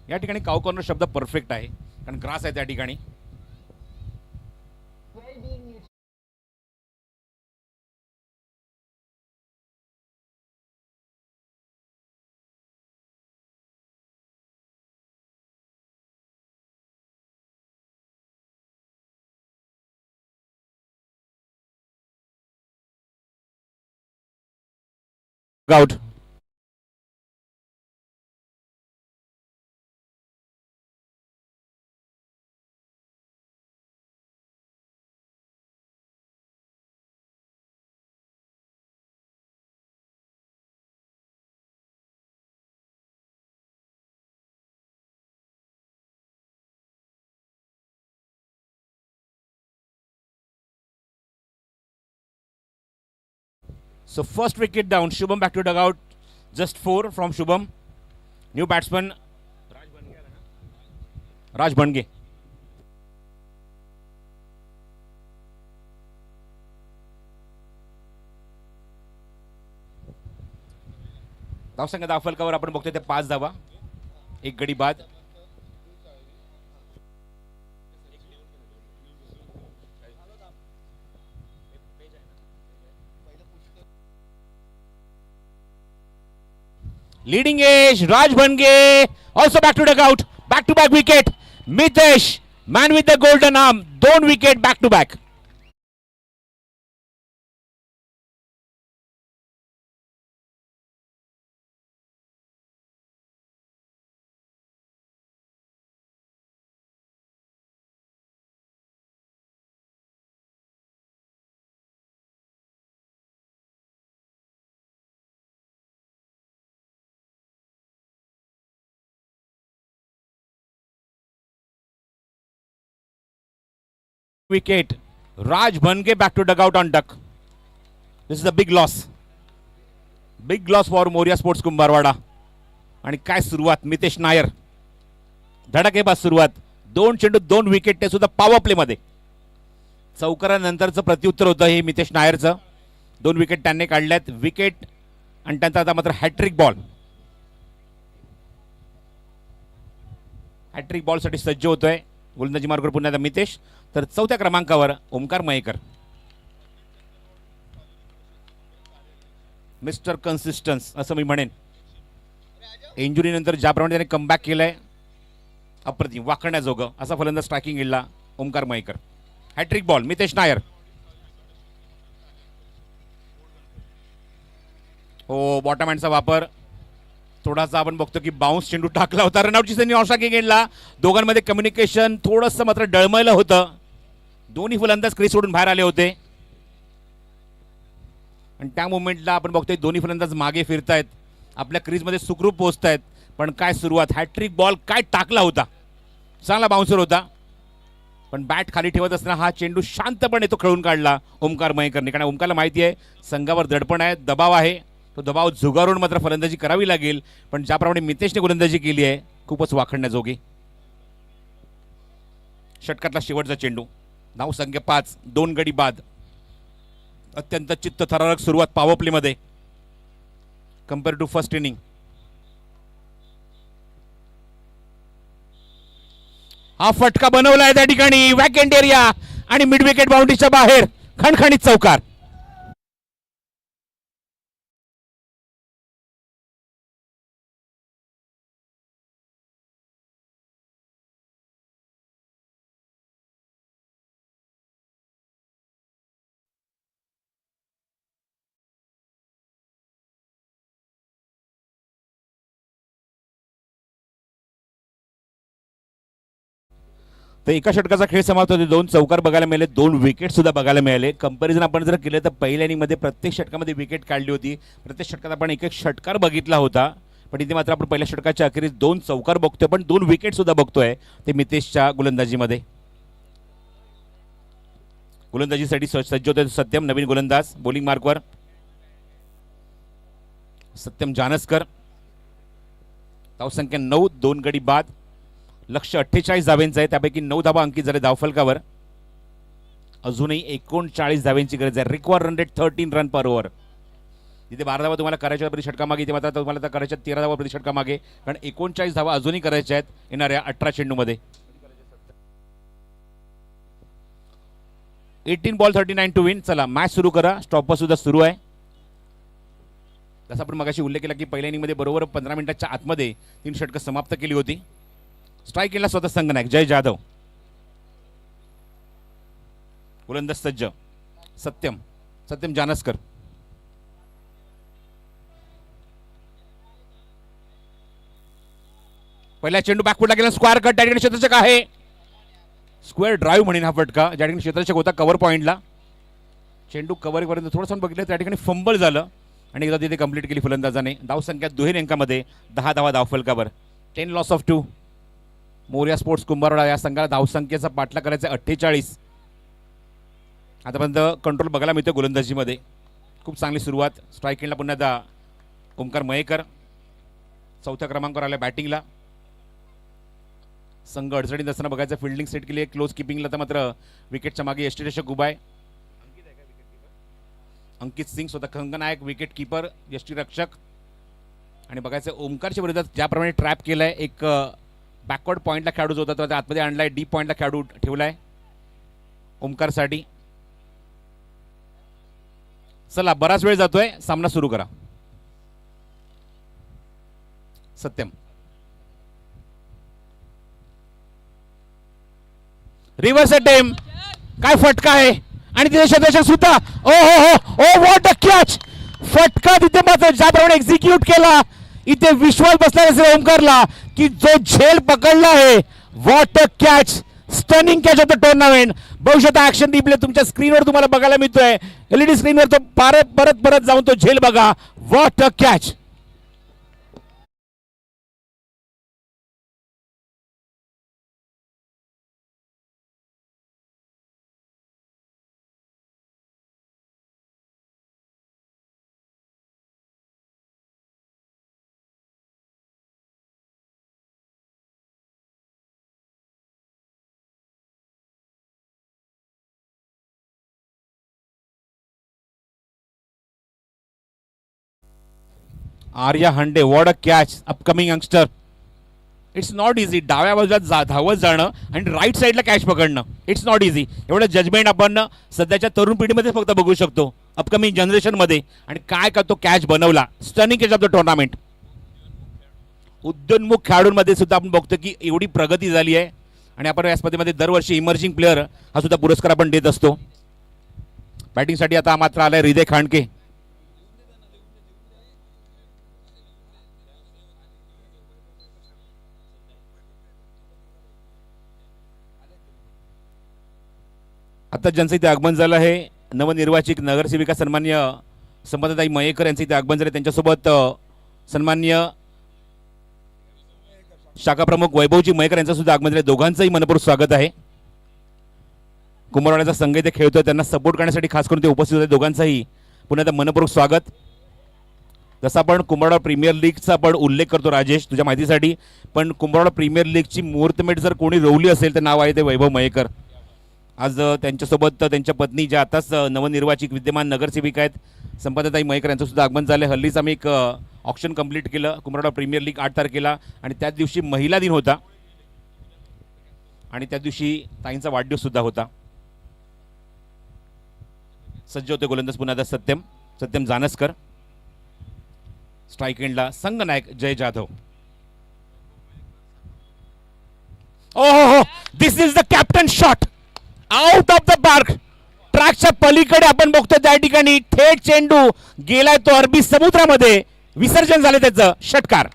या ठिकाणी काऊ कॉर्नर शब्द परफेक्ट आहे कारण ग्रास आहे त्या ठिकाणी. Out. So first wicket down. Shubham back to dugout. Just 4 from Shubham. New batsman Raj Bhange. धावसंख्या धावफलकावर आपण बघतोय ते 5 धावा, एक गडी बाद. Leading edge, Raj Bhange also back to dugout. Back to back wicket. Mitesh, man with the golden arm. 2 wicket back to back. Wicket. Raj Bhange back to dugout on duck. This is a big loss for Moriya sports Kumbharwada. आणि काय सुरुवात मितेश नायर, धडाकेबाज सुरुवात. 2 चेंडू 2 wicket, ते सुद्धा power play मध्ये. चौकारानंतरचं प्रत्युत्तर होतं हे मितेश नायरचं. 2 विकेट त्यांनी काढल्यात. विकेट आणि त्यांचा आता मात्र हॅट्रिक बॉल. हॅट्रिक बॉलसाठी सज्ज होतोय गोलंदाजी मार्गावर पुन्हा एकदा मितेश. तर 4थ्या क्रमांकावर ओमकार मयेकर. मिस्टर कन्सिस्टन्स असं मी म्हणेन. इंजुरीनंतर ज्याप्रमाणे त्याने कमबॅक केलंय अप्रतिम, वाकण्याजोगं असा फलंदाज स्ट्रायकिंग इडला ओमकार मयेकर. Hattrick ball Mitesh Nair. हो, बॉटम हँडचा वापर. थोडासा आपण बघतो की बाउन्स चेंडू टाकला होता. रनआउटची संधी ऑस्ट्रेलिया गेला. दोघांमध्ये कम्युनिकेशन थोडंसं मात्र डळमळलं होतं. दोन्ही फलंदाज क्रीज सोडून बाहेर आले होते आणि त्या मोमेंटला आपण बघतोय दोन्ही फलंदाज मागे फिरतायत, आपल्या क्रीजमध्ये सुखरूप पोहोचतायत. पण काय सुरुवात, हॅट्रिक बॉल काय टाकला होता. चांगला बाउन्सर होता, पण बॅट खाली ठेवत असताना हा चेंडू शांतपणे तो खेळून काढला ओमकार मयेकरने. कारण ओमकारला माहिती आहे संघावर दडपण आहे, दबाव आहे. तो दबाव झुगारून मात्र फलंदाजी करावी लागेल. पण ज्याप्रमाणे मितेशने गोलंदाजी केली आहे खूपच वाखडण्याजोगी. षटकातला शेवटचा चेंडू. धावसंख्या 5, 2 गडी बाद. अत्यंत चित्तथरारक सुरुवात पॉवर प्ले मध्ये कंपेअर टू फर्स्ट इनिंग. हा फटका बनवलाय त्या ठिकाणी वॅकेंट एरिया आणि मिड विकेट बाउंड्रीच्या बाहेर खणखणीत चौकार. तर एका षटकाचा खेळ समाप्त होते. 2 चौकार बघायला मिळाले, 2 विकेट सुद्धा बघायला मिळाले. कंपॅरिझन आपण जर केलं तर पहिल्या इनिंगमध्ये प्रत्येक षटकामध्ये विकेट काढली होती. प्रत्येक षटकात आपण एक षटकार बघितला होता. पण इथे मात्र आपण पहिल्या षटकाच्या अखेरीस 2 चौकार बघतोय, पण 2 विकेट सुद्धा बघतोय ते मितेशच्या गोलंदाजीमध्ये. गोलंदाजीसाठी सज्ज होते सत्यम, नवीन गोलंदाज बॉलिंग मार्कवर. सत्यम जानसकर. धावसंख्या 9, 2 गडी बाद. लक्ष्य 48 धावेंचं आहे, त्यापैकी 9 धावा अंकित झाले धावफलकावर. अजूनही 39 धावेंची गरज आहे. रिक्वायर रन रेट 13 रन पर ओव्हर. जिथे 12 धावा तुम्हाला करायच्या प्रति षटकामागे, इथे मात्र तुम्हाला तर करायच्या 13 धावा प्रति षटकामागे. कारण 39 धावा अजूनही करायच्या आहेत येणाऱ्या 18 चेंडूमध्ये. 18 बॉल 39 टू विन. चला मॅच सुरू करा. स्टॉपर सुद्धा सुरू आहे. जसं आपण मगाशी उल्लेख केला की पहिल्या इनिंगमध्ये बरोबर 15 मिनिटाच्या आतमध्ये 3 षटकं समाप्त केली होती. स्ट्राईक केला स्वतः संघनायक जय जाधव. गोलंदाज सज्ज सत्यम जानसकर. पहिला चेंडू बॅकफुटला गेला. स्क्वेअर कट त्या ठिकाणी क्षेत्ररक्षक आहे. स्क्वेअर ड्राईव्ह म्हणेन हा फटका. ज्या ठिकाणी क्षेत्ररक्षक होता कव्हर पॉईंटला. चेंडू कव्हर पर्यंत थोडंसं बघितलं त्या ठिकाणी फंबल झालं आणि एकदा तिथे कंप्लीट केली फलंदाजाने. धावसंख्या दुहेरी अंकामध्ये 10 धावा धावफलकावर. 10 loss of 2. Morya sports Kumbharwada या संघाला धावसंख्येचा पाठला करायचा 48. आतापर्यंत कंट्रोल बघायला मिळतो गोलंदाजीमध्ये. खूप चांगली सुरुवात. स्ट्रायकिंगला पुन्हा एकदा ओमकार मयेकर 4थ्या क्रमांकावर आला बॅटिंगला. संघ अडचणीत असताना बघायचं फिल्डिंग सेट केली आहे. क्लोज किपिंगला तर मात्र विकेटच्या मागे यष्टीरक्षक उभा आहे. अंकित सिंग स्वतः खंगनायक विकेट किपर यष्टीरक्षक. आणि बघायचं ओमकारच्या विरोधात ज्याप्रमाणे ट्रॅप केलाय, एक बॅकवर्ड पॉईंटला खेळाडू जो होता तो आतमध्ये आणलाय. डीप पॉईंटला खेळाडू ठेवलाय ओमकारसाठी. चला बराच वेळ जातोय, सामना सुरू करा. Satyam reverse attempt. काय फटका आहे आणि तिथे क्षेत्ररक्षक सुद्धा. ओ हो हो ओ व्हॉट अ कॅच. फटका तिथे मात्र ज्याप्रमाणे एक्झिक्यूट केला, इथे विश्वास बसला असेल ओमकारला की जो झेल पकडला आहे. What a catch. Stunning catch of the tournament. भविष्यात ऍक्शन रिप्ले तुमच्या स्क्रीनवर तुम्हाला बघायला मिळतोय. एलईडी स्क्रीनवर तो परत जाऊन तो झेल बघा. What a catch. Arya Hande, what a catch, upcoming youngster. It's not easy डाव्या बाजूला धावत जाणं आणि राईट साईडला कॅच पकडणं. It's not easy. एवढं जजमेंट आपण सध्याच्या तरुण पिढीमध्ये फक्त बघू शकतो, अपकमिंग जनरेशनमध्ये. आणि काय का तो कॅच बनवला, stunning catch of the tournament. उद्योन्मुख खेळाडूंमध्ये सुद्धा आपण बघतो की एवढी प्रगती झाली आहे. आणि आपण या स्पर्धेमध्ये दरवर्षी इमर्जिंग प्लेअर हा सुद्धा पुरस्कार आपण देत असतो. बॅटिंगसाठी आता मात्र आलाय हृदय खांडके. आता ज्यांचं इथे आगमन झालं आहे, नवनिर्वाचित नगरसेविका सन्मान्य संपदाताई मयेकर यांचं इथे आगमन झाले. त्यांच्यासोबत सन्मान्य शाखा प्रमुख वैभवजी मयेकर यांचं सुद्धा आगमन झाले. दोघांचंही मनपूर्वक स्वागत आहे. कुंभारवाड्याचा संघ इथे खेळतोय, त्यांना सपोर्ट करण्यासाठी खास करून ते उपस्थित होते. दोघांचंही पुन्हा एकदा मनपूर्वक स्वागत. जसं आपण कुंभारवाडा प्रीमियर लीगचा आपण उल्लेख करतो राजेश तुझ्या माहितीसाठी, पण कुंभारवाडा प्रीमियर लीगची मुहूर्तमेढ जर कोणी रोवली असेल तर नाव आहे ते वैभव मयेकर. आज त्यांच्यासोबत त्यांच्या पत्नी ज्या आताच नवनिर्वाचित विद्यमान नगरसेविका आहेत संपदाताई मयेकर यांचं सुद्धा आगमन झालं. हल्लीच आम्ही एक ऑप्शन कंप्लीट केलं कुंभारवाडा प्रीमियर लीग 8 तारखेला, आणि त्याच दिवशी महिला दिन होता आणि त्या दिवशी ताईंचा वाढदिवस सुद्धा होता. सज्ज होते गोलंदाज पुन्हा एकदा सत्यम जानसकर. स्ट्राईक एंडला संघनायक जय जाधव. ओहो, this is the captain shot out of the park. ट्रॅकच्या पलीकडे आपण बघतो त्या ठिकाणी थेट चेंडू गेलाय तो अरबी समुद्रामध्ये, विसर्जन झाले त्याचं. षटकार.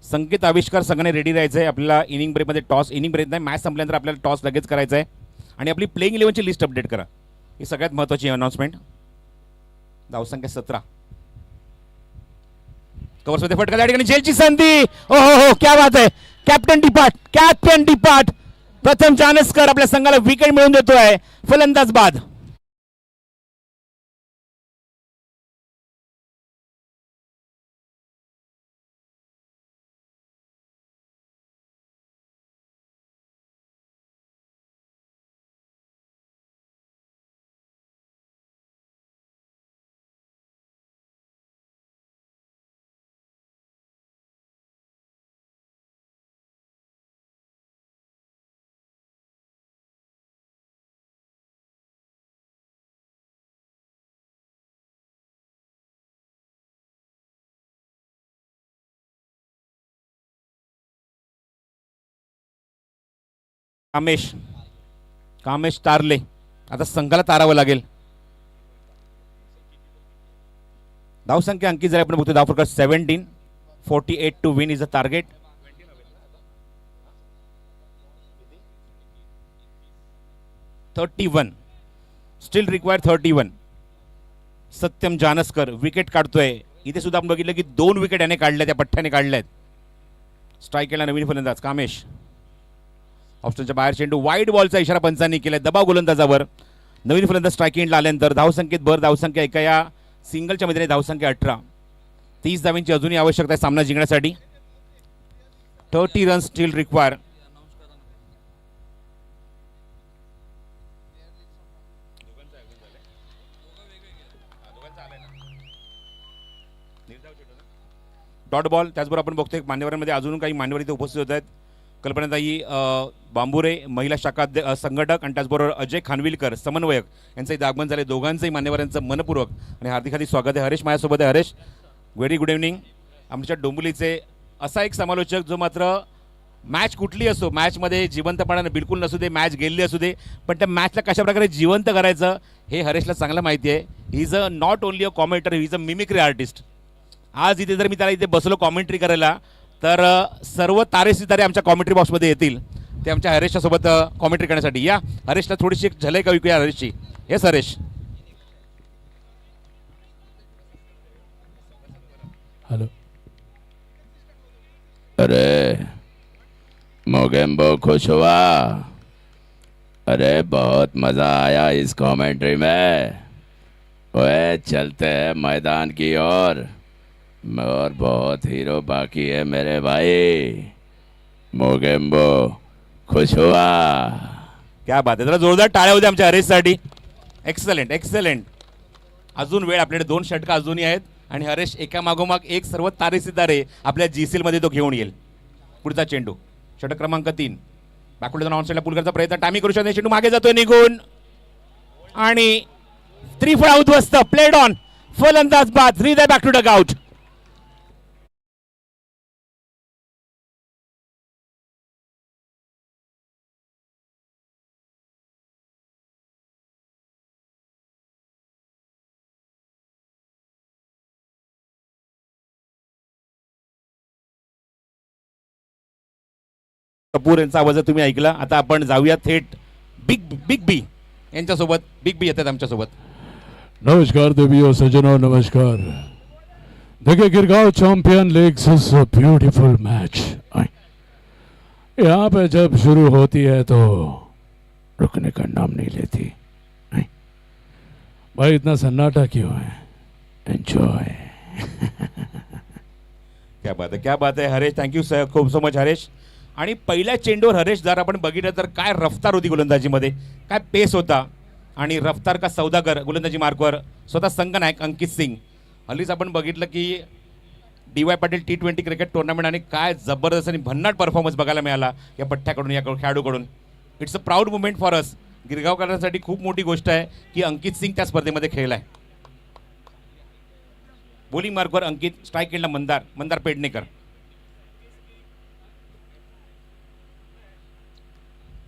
संकेत आविष्कार संघाने रेडी राहायचं आहे. आपल्याला इनिंग ब्रेकमध्ये टॉस, इनिंग ब्रेक नाही, मॅच संपल्यानंतर आपल्याला टॉस लगेच करायचा आहे. आणि आपली प्लेइंग 11ची लिस्ट अपडेट करा, ही सगळ्यात महत्त्वाची अनाउन्समेंट. धावसंख्या 17. कव्हर्समध्ये फटका, त्या ठिकाणी झेलची संधी. ओ हो, क्या बात आहे. कॅप्टन डिपार्ट प्रथम जानसकर आपल्या संघाला विकेट मिळवून देतोय. फलंदाज बाद. कामेश तारले. आता संघाला तारावं लागेल. धावसंख्या अंकित झाली आपण बघतो. धाव फरक 17. 48 to win is a target. Still require 31. Satyam Jansakar wicket काढतोय. इथे सुद्धा आपण बघितलं की 2 विकेट याने काढल्या, त्या पठ्ठ्याने काढल्यात. स्ट्राईक केला नवीन फलंदाज कामेश. ऑप्शनच्या बाहेर चेंडू, वाईड बॉलचा इशारा पंचांनी केलाय. दबाव गोलंदाजावर. नवीन फलंदाज स्ट्राईक एंडला आल्यानंतर धावसंख्येत भर. धावसंख्या एका या सिंगलच्या मध्ये धावसंख्या 18. 30 धावांची अजूनही आवश्यकता आहे सामना जिंकण्यासाठी. 30 run steel require. Dot ball. त्याचबरोबर आपण बघतोय मान्यवरांमध्ये अजून काही मान्यवर इथे उपस्थित होत आहेत. कल्पनाताई बांबुरे महिला शाखा संघटक आणि त्याचबरोबर अजय खानविलकर समन्वयक यांचं इथे आगमन झाले. दोघांचंही मान्यवरांचं मनपूर्वक आणि हार्दिक स्वागत आहे. हरेश माझ्यासोबत आहे. Haresh, very good evening. आमच्या डोंबिवलीचे असा एक समालोचक जो मात्र मॅच कुठली असो, मॅचमध्ये जिवंतपणानं बिलकुल नसू दे, मॅच गेलेली असू दे, पण त्या मॅचला कशाप्रकारे जिवंत करायचं हे हरेशला चांगलं माहिती आहे. He is a not only a commenter, he is a mimicry artist. आज इथे जर मी त्याला इथे बसलो कॉमेंट्री करायला तर सर्व तारे आमच्या कॉमेंट्री बॉक्समध्ये येतील, ते आमच्या हरेशच्या सोबत कॉमेंट्री करण्यासाठी. या हरेशला थोडीशी एक झलक ऐकूया हरेशची. येस हरेश. हेलो. अरे मोगेम्बो खुश हुआ. अरे बहुत मज़ा आया इस कमेंट्री में. ओए चलते हैं मैदान की ओर और बहुत हीरो बाकी है मेरे भाई। मोगेम्बो खुश हुआ। क्या बात आहे, जरा जोरदार टाळ्या होत्या आमच्या हरेशसाठी. Excellent excellent. अजून वेळ, आपल्याकडे 2 षटकं अजूनही आहेत आणि हरेश एका मागोमाग एक सर्व तारे आपल्या GCL मध्ये तो घेऊन येईल. पुढचा चेंडू षटक क्रमांक 3. बॅकवर्ड ऑन साईडला पुल करण्याचा प्रयत्न, टायमिंग करू शकतो, चेंडू मागे जातोय निघून आणि त्रिफळा उद्ध्वस्त. प्लेड ऑन, फलंदाज बाद. Hriday back to dugout. Kapoor यांचा आवाज तुम्ही ऐकला. आता आपण जाऊया थेट बिग बी यांच्यासोबत. बिग बी येतात आमच्यासोबत. नमस्कार देवियों सज्जनों, नमस्कार. देखिए Girgaon champion league is a beautiful match. यहाँ पे जब शुरू होती है तो रुकने का नाम नहीं लेती. भाई इतना सन्नाटा क्यों है? एंजॉय. क्या बात आहे हरेश. थँक्यू खूप सो मच हरेश. आणि पहिल्या चेंडूवर हरेश जर आपण बघितलं तर काय रफ्तार होती गोलंदाजीमध्ये, काय पेस होता. आणि रफ्तार का सौदागर गोलंदाजी मार्कवर स्वतः संघनायक अंकित सिंग. हल्लीच आपण बघितलं की DY Patil T20 cricket tournament आणि काय जबरदस्त आणि भन्नाट परफॉर्मन्स बघायला मिळाला या पठ्ठ्याकडून, या खेळाडूकडून. It's a proud moment for us. गिरगावकरांसाठी खूप मोठी गोष्ट आहे की अंकित सिंग त्या स्पर्धेमध्ये खेळलाय. बॉलिंग मार्कवर अंकित, स्ट्राईक एंडला मंदार पेडणेकर.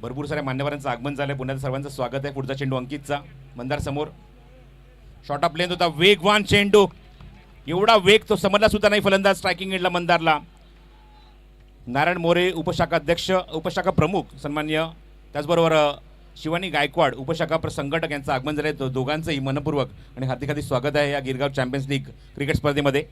भरपूर साऱ्या मान्यवरांचं आगमन झालंय. पुन्हा सर्वांचं स्वागत आहे. पुढचा चेंडू अंकितचा, मंदार समोर. शॉर्ट ऑफ लेंथ होता, वेगवान चेंडू. एवढा वेग तो समजला सुद्धा नाही फलंदाज स्ट्रायकिंग एंडला मंदारला. नारायण मोरे उपशाखा अध्यक्ष, उपशाखा प्रमुख सन्मान्य, त्याचबरोबर शिवानी गायकवाड उपशाखा संघटक यांचं आगमन झालंय. दोघांचंही मनपूर्वक आणि हार्दिक स्वागत आहे या गिरगाव चॅम्पियन्स लीग क्रिकेट स्पर्धेमध्ये.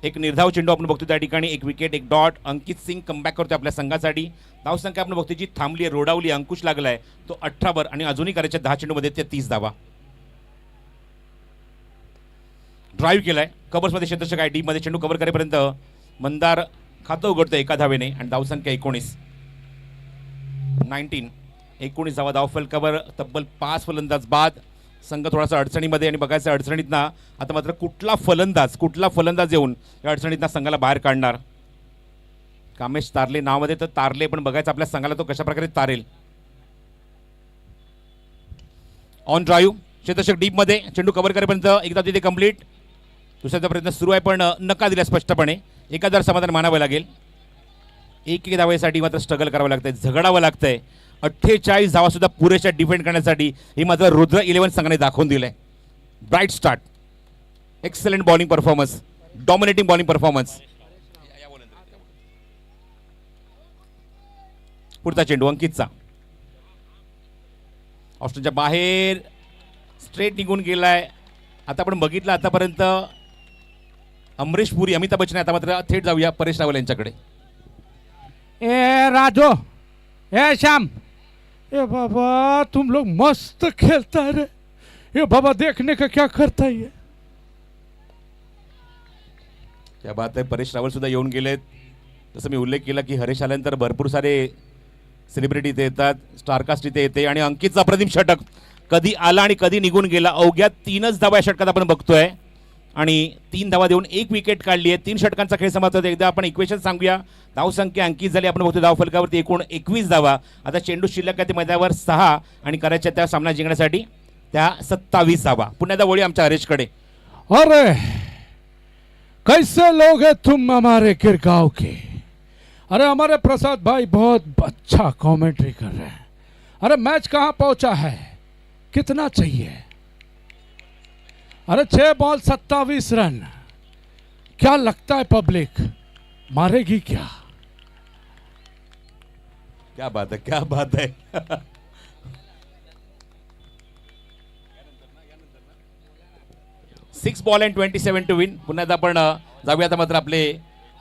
एक निर्धाव चेंडू आपण बघतो त्या ठिकाणी. एक विकेट, एक डॉट. अंकित सिंग कमबॅक करतो आपल्या संघासाठी. धावसंख्या आपण बघतो जी थांबली आहे, रोडावली, अंकुश लागलाय तो 18 वर आणि अजूनही करायच्या 10 चेंडूमध्ये ते 30 धावा. ड्राईव्ह केलाय कव्हर्समध्ये क्षेत्ररक्षक आहे. डीपमध्ये चेंडू कव्हर करेपर्यंत मंदार खातं उघडतं एका धावेने आणि धावसंख्या 19 धावा. धावफल कव्हर, तब्बल 5 फलंदाज बाद. संघ थोडासा अडचणीमध्ये आणि बघायचं अडचणीतनं आता मात्र कुठला फलंदाज येऊन या अडचणीतनं संघाला बाहेर काढणार. कामेश तारले नावामध्ये तर तारले, पण बघायचं आपल्या संघाला तो कशा प्रकारे तारेल. ऑन ड्राईव्ह क्षेत्ररक्षक डीपमध्ये चेंडू कव्हर करेपर्यंत एकदा तिथे कंप्लीट. दुसऱ्याचा प्रयत्न सुरू आहे पण नकार दिला स्पष्टपणे. एखादं समाधान मानावं लागेल. एक धावेसाठी मात्र स्ट्रगल करावं लागतंय, झगडावं लागतंय. 48 धावा सुद्धा पुरेशा डिफेंड करण्यासाठी हे मात्र रुद्र 11 संघाने दाखवून दिलंय. Bright start, excellent bowling performance, dominating bowling performance. पुढचा चेंडू अंकितचा, ऑप्शनच्या बाहेर स्ट्रेट निघून गेलाय. आता आपण बघितलं आतापर्यंत अमरीश पुरी, अमिताभ बच्चन. आता मात्र थेट जाऊया परेश रावल यांच्याकडे. ए राजो, ए श्याम, ए बाबा तुम लोग मस्त खेलता है रे. ये बाबा देखने का क्या करता है ये. त्या बात आहे. परेश रावल सुद्धा येऊन गेलेत. जसं मी उल्लेख केला की हरेश आल्यानंतर भरपूर सारे सेलिब्रिटी इथे येतात, स्टारकास्ट इथे येते आणि अंकितचा अप्रतिम षटक कधी आला आणि कधी निघून गेला. अवघ्या 3च धावा या षटकात आपण बघतोय आणि 3 धावा देऊन 1 विकेट काढली आहे. 3 षटकांचा खेळ समाप्त होतो. एकदा आपण इक्वेशन सांगूया. धावसंख्या अंकित झाली, आपण बघतो धावफलकावरती एकूण 21 धावा. आता चेंडू शिल्लक आहे ते मैदानावर 6 आणि करायच्या त्या सामना जिंकण्यासाठी त्या 27 धावा. पुन्हा एकदा वळी आमच्या हरेशकडे. अरे कैसे लोग हैं तुम हमारे गिरगांव के. अरे हमारे प्रसाद भाई बहुत अच्छा कमेंट्री कर रहे हैं. अरे मैच कहाँ पहुंचा है, कितना चाहिए. अरे 6 बॉल 27 रन. क्या लगता है पब्लिक मारेगी क्या. क्या बात है, क्या बात है. 6 बॉल अँड 27 टू विन. पुन्हा एकदा आपण जाऊया आता मात्र आपले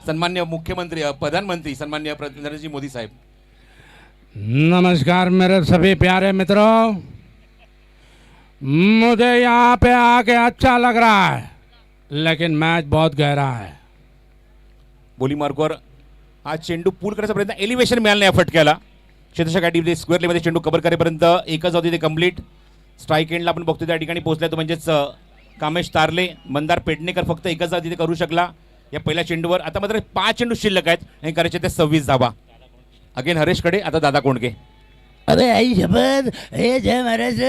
सन्मान्य मुख्यमंत्री, प्रधानमंत्री सन्मान्य नरेंद्रजी मोदी साहेब. नमस्कार मेरे सभी प्यारे मित्रों. मुझे यहाँ पे आके अच्छा लग रहा है, लेकिन मैच बहुत गहरा है. बोली मार्कवर हा चेंडू पूल करायचा प्रयत्न, एलिव्हेशन मिळालं नाही या फटक्याला. क्षेत्ररक्षक टीममध्ये स्क्वेअर लेमध्ये चेंडू कव्हर करेपर्यंत एकच होती ते कंप्लीट. स्ट्राईक एंडला आपण बघतो त्या ठिकाणी पोहोचलाय तो म्हणजेच कामेश तारले. मंदार पेडणेकर फक्त एकच धाव तिथे करू शकला या पहिल्या चेंडूवर. आता मात्र 5 चेंडू शिल्लक आहेत आणि करायचे ते 26 धावा. अगेन हरेशकडे, आता दादा कोंडके. अबे आई शपथ, हे जय महाराज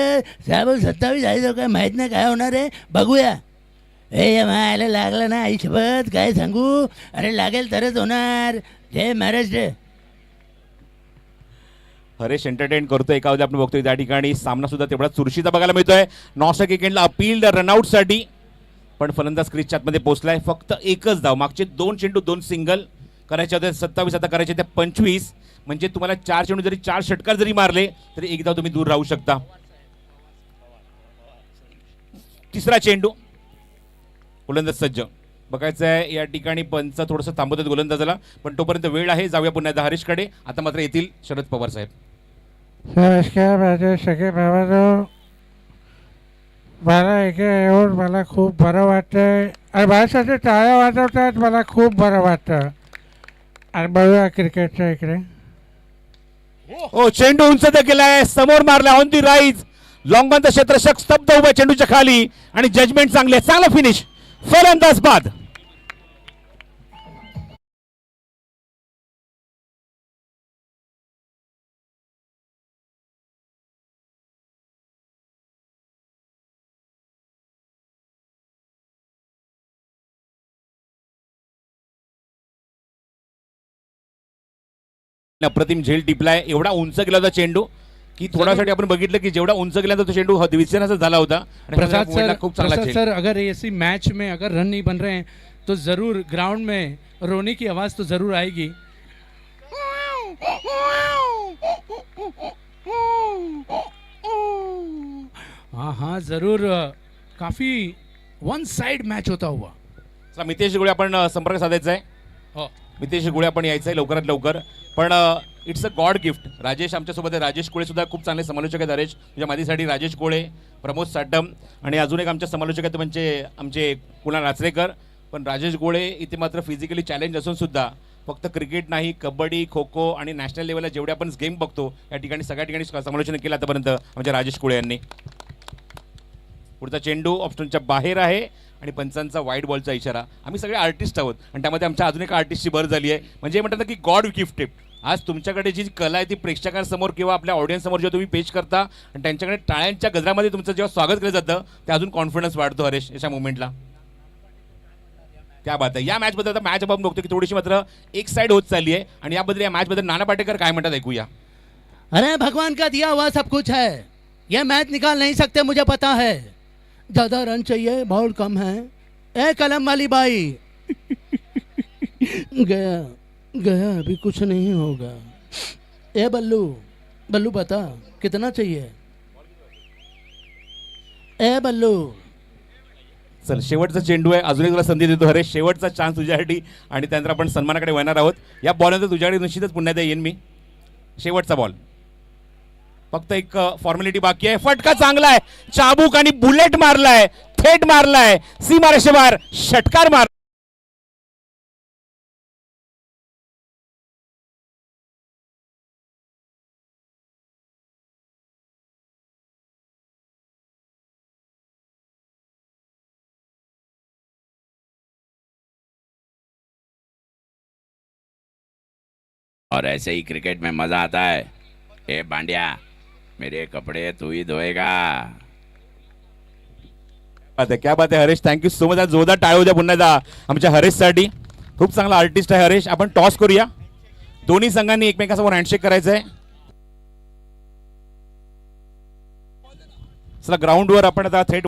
साहेब 27 आहे तो काय माहीत नाही काय होणार आहे, बघूया. हे मायला लागलं ना आई शपथ, काय सांगू. अरे लागेल तरच होणार. जय महाराज. हरेश एंटरटेन करतोय. एका आपण बघतोय त्या ठिकाणी सामना सुद्धा तेवढा चुरशीचा बघायला मिळतोय. नॉस्टॅक एकेंडला अपील रनआउटसाठी, पण फलंदाज क्रीजच्या आतमध्ये पोहोचलाय. फक्त एकच धाव. मागचे 2 चेंडू 2 सिंगल करायचे होते 27, आता करायचे ते 25. म्हणजे तुम्हाला 4 चेंडू जरी 4 षटकार जरी मारले तरी एक धाव तुम्ही दूर राहू शकता. तिसरा चेंडू, गोलंदाज सज्ज. बघायचं आहे या ठिकाणी पंच थोडंसं थांबवतात गोलंदाजाला, पण तोपर्यंत वेळ आहे. जाऊया पुन्हा एकदा हरीशकडे. आता मात्र येतील शरद पवार साहेब. नमस्कार माझे सगळे भावांनो, मला इकडे येऊन मला खूप बरं वाटतंय आणि माझ्यासाठी टाळ्या वाजवतात, मला खूप बरं वाटतं. आणि बघूया क्रिकेटच्या इकडे. हो, चेंडू उंच केलाय, समोर मारला on the rise. Long on the क्षेत्ररक्षक स्तब्ध उभा चेंडूच्या खाली आणि जजमेंट चांगले, चांगला फिनिश. फलंदाज बाद. अप्रतिम झेल टिपलाय. एवढा उंच गेला होता चेंडू की थोड्यासाठी आपण बघितलं की जेवढा उंच गेला तो चेंडू विचरणाचा झाला होता. आणि प्रसाद सर, खूप चांगला प्रसाद झेल. सर, अगर ऐसी मैच में अगर रन नहीं बन रहे हैं तो जरूर ग्राउंड में रोने की आवाज तो जरूर आएगी. हाँ हाँ जरूर. काफी वन साइड मैच होता हुआ. चला, मितेश गुळे आपण संपर्क साधायचा आहे. हो. मितेश गुळे आपण यायचं आहे लवकरात लवकर. पण it's a God gift. Rajesh आमच्यासोबत आहे. राजेश कोळे सुद्धा खूप चांगले समालोचक आहेत. हरेश तुझ्या मादीसाठी राजेश कोळे, प्रमोद साटम आणि अजून एक आमच्या समालोचक आहेत म्हणजे आमचे कुणाल आचरेकर. पण राजेश गोळे इथे मात्र फिजिकली चॅलेंज असून सुद्धा फक्त क्रिकेट नाही, कबड्डी, खो खो आणि नॅशनल लेवलला जेवढे आपण गेम बघतो या ठिकाणी सगळ्या ठिकाणी समालोचन केलं आतापर्यंत आमच्या राजेश कोळे यांनी. पुढचा चेंडू ऑप्शनच्या बाहेर आहे आणि पंचांचा वाईट बॉलचा इशारा. आम्ही सगळे आर्टिस्ट आहोत आणि त्यामध्ये आमच्या अजून एका आर्टिस्टची भर झाली आहे. म्हणजे म्हणतात ना की गॉड गिफ्टेड. आज तुमच्याकडे जी कला आहे ती प्रेक्षकांसमोर किंवा आपल्या ऑडियन्स समोर जेव्हा तुम्ही पेश करता आणि त्यांच्याकडे टाळ्यांच्या गजरामध्ये तुमचं जेव्हा स्वागत केलं जातं ते अजून कॉन्फिडन्स वाढतो हरेश अशा मुवमेंटला. क्या बात आहे. या मॅचबद्दल आता मॅच आपण बघतो की थोडीशी मात्र एक साइड होत चालली आहे आणि याबद्दल या मॅचबद्दल नाना पाटेकर काय म्हणतात ऐकूया. अरे भगवान का दिया हुआ सब कुछ है, ये मैच निकाल नहीं सकते मुझे पता है. ज़्यादा रन चाहिए, बॉल कम है. ए कलम वाली बाई. गया गया, अभी कुछ नहीं होगा. ए बल्लू, बल्लू बता कितना चाहिए. ए बल्लू. चल, शेवटचा चेंडू आहे. अजून एक तुला संधी देतो हरेश. शेवटचा चान्स तुझ्यासाठी आणि त्यानंतर आपण सन्मानाकडे वळणार आहोत. या बॉलनंतर तुझ्याकडे निश्चितच पुन्हा एकदा येईन मी. शेवटचा बॉल, फक्त एक फॉर्मॅलिटी बाकी आहे. फटका चांगला आहे. चाबूक आणि बुलेट मारलाय, थेट मारलाय सीमारेषे बाहेर, षटकार मार. और ऐसे ही क्रिकेट में मजा आता है. ए बांडिया, मेरे कपड़े तू ही धोएगा. क्या बात आहे हरेश. Thank you so much. जोरदार टाळ्या उद्या पुन्हा एकदा आमच्या हरेशसाठी. खूप चांगला आर्टिस्ट आहे हरेश. आपण टॉस करूया. दोन्ही संघांनी एकमेकांसमोर हँडशेक करायचं आहे. चला, ग्राउंडवर आपण आता थेट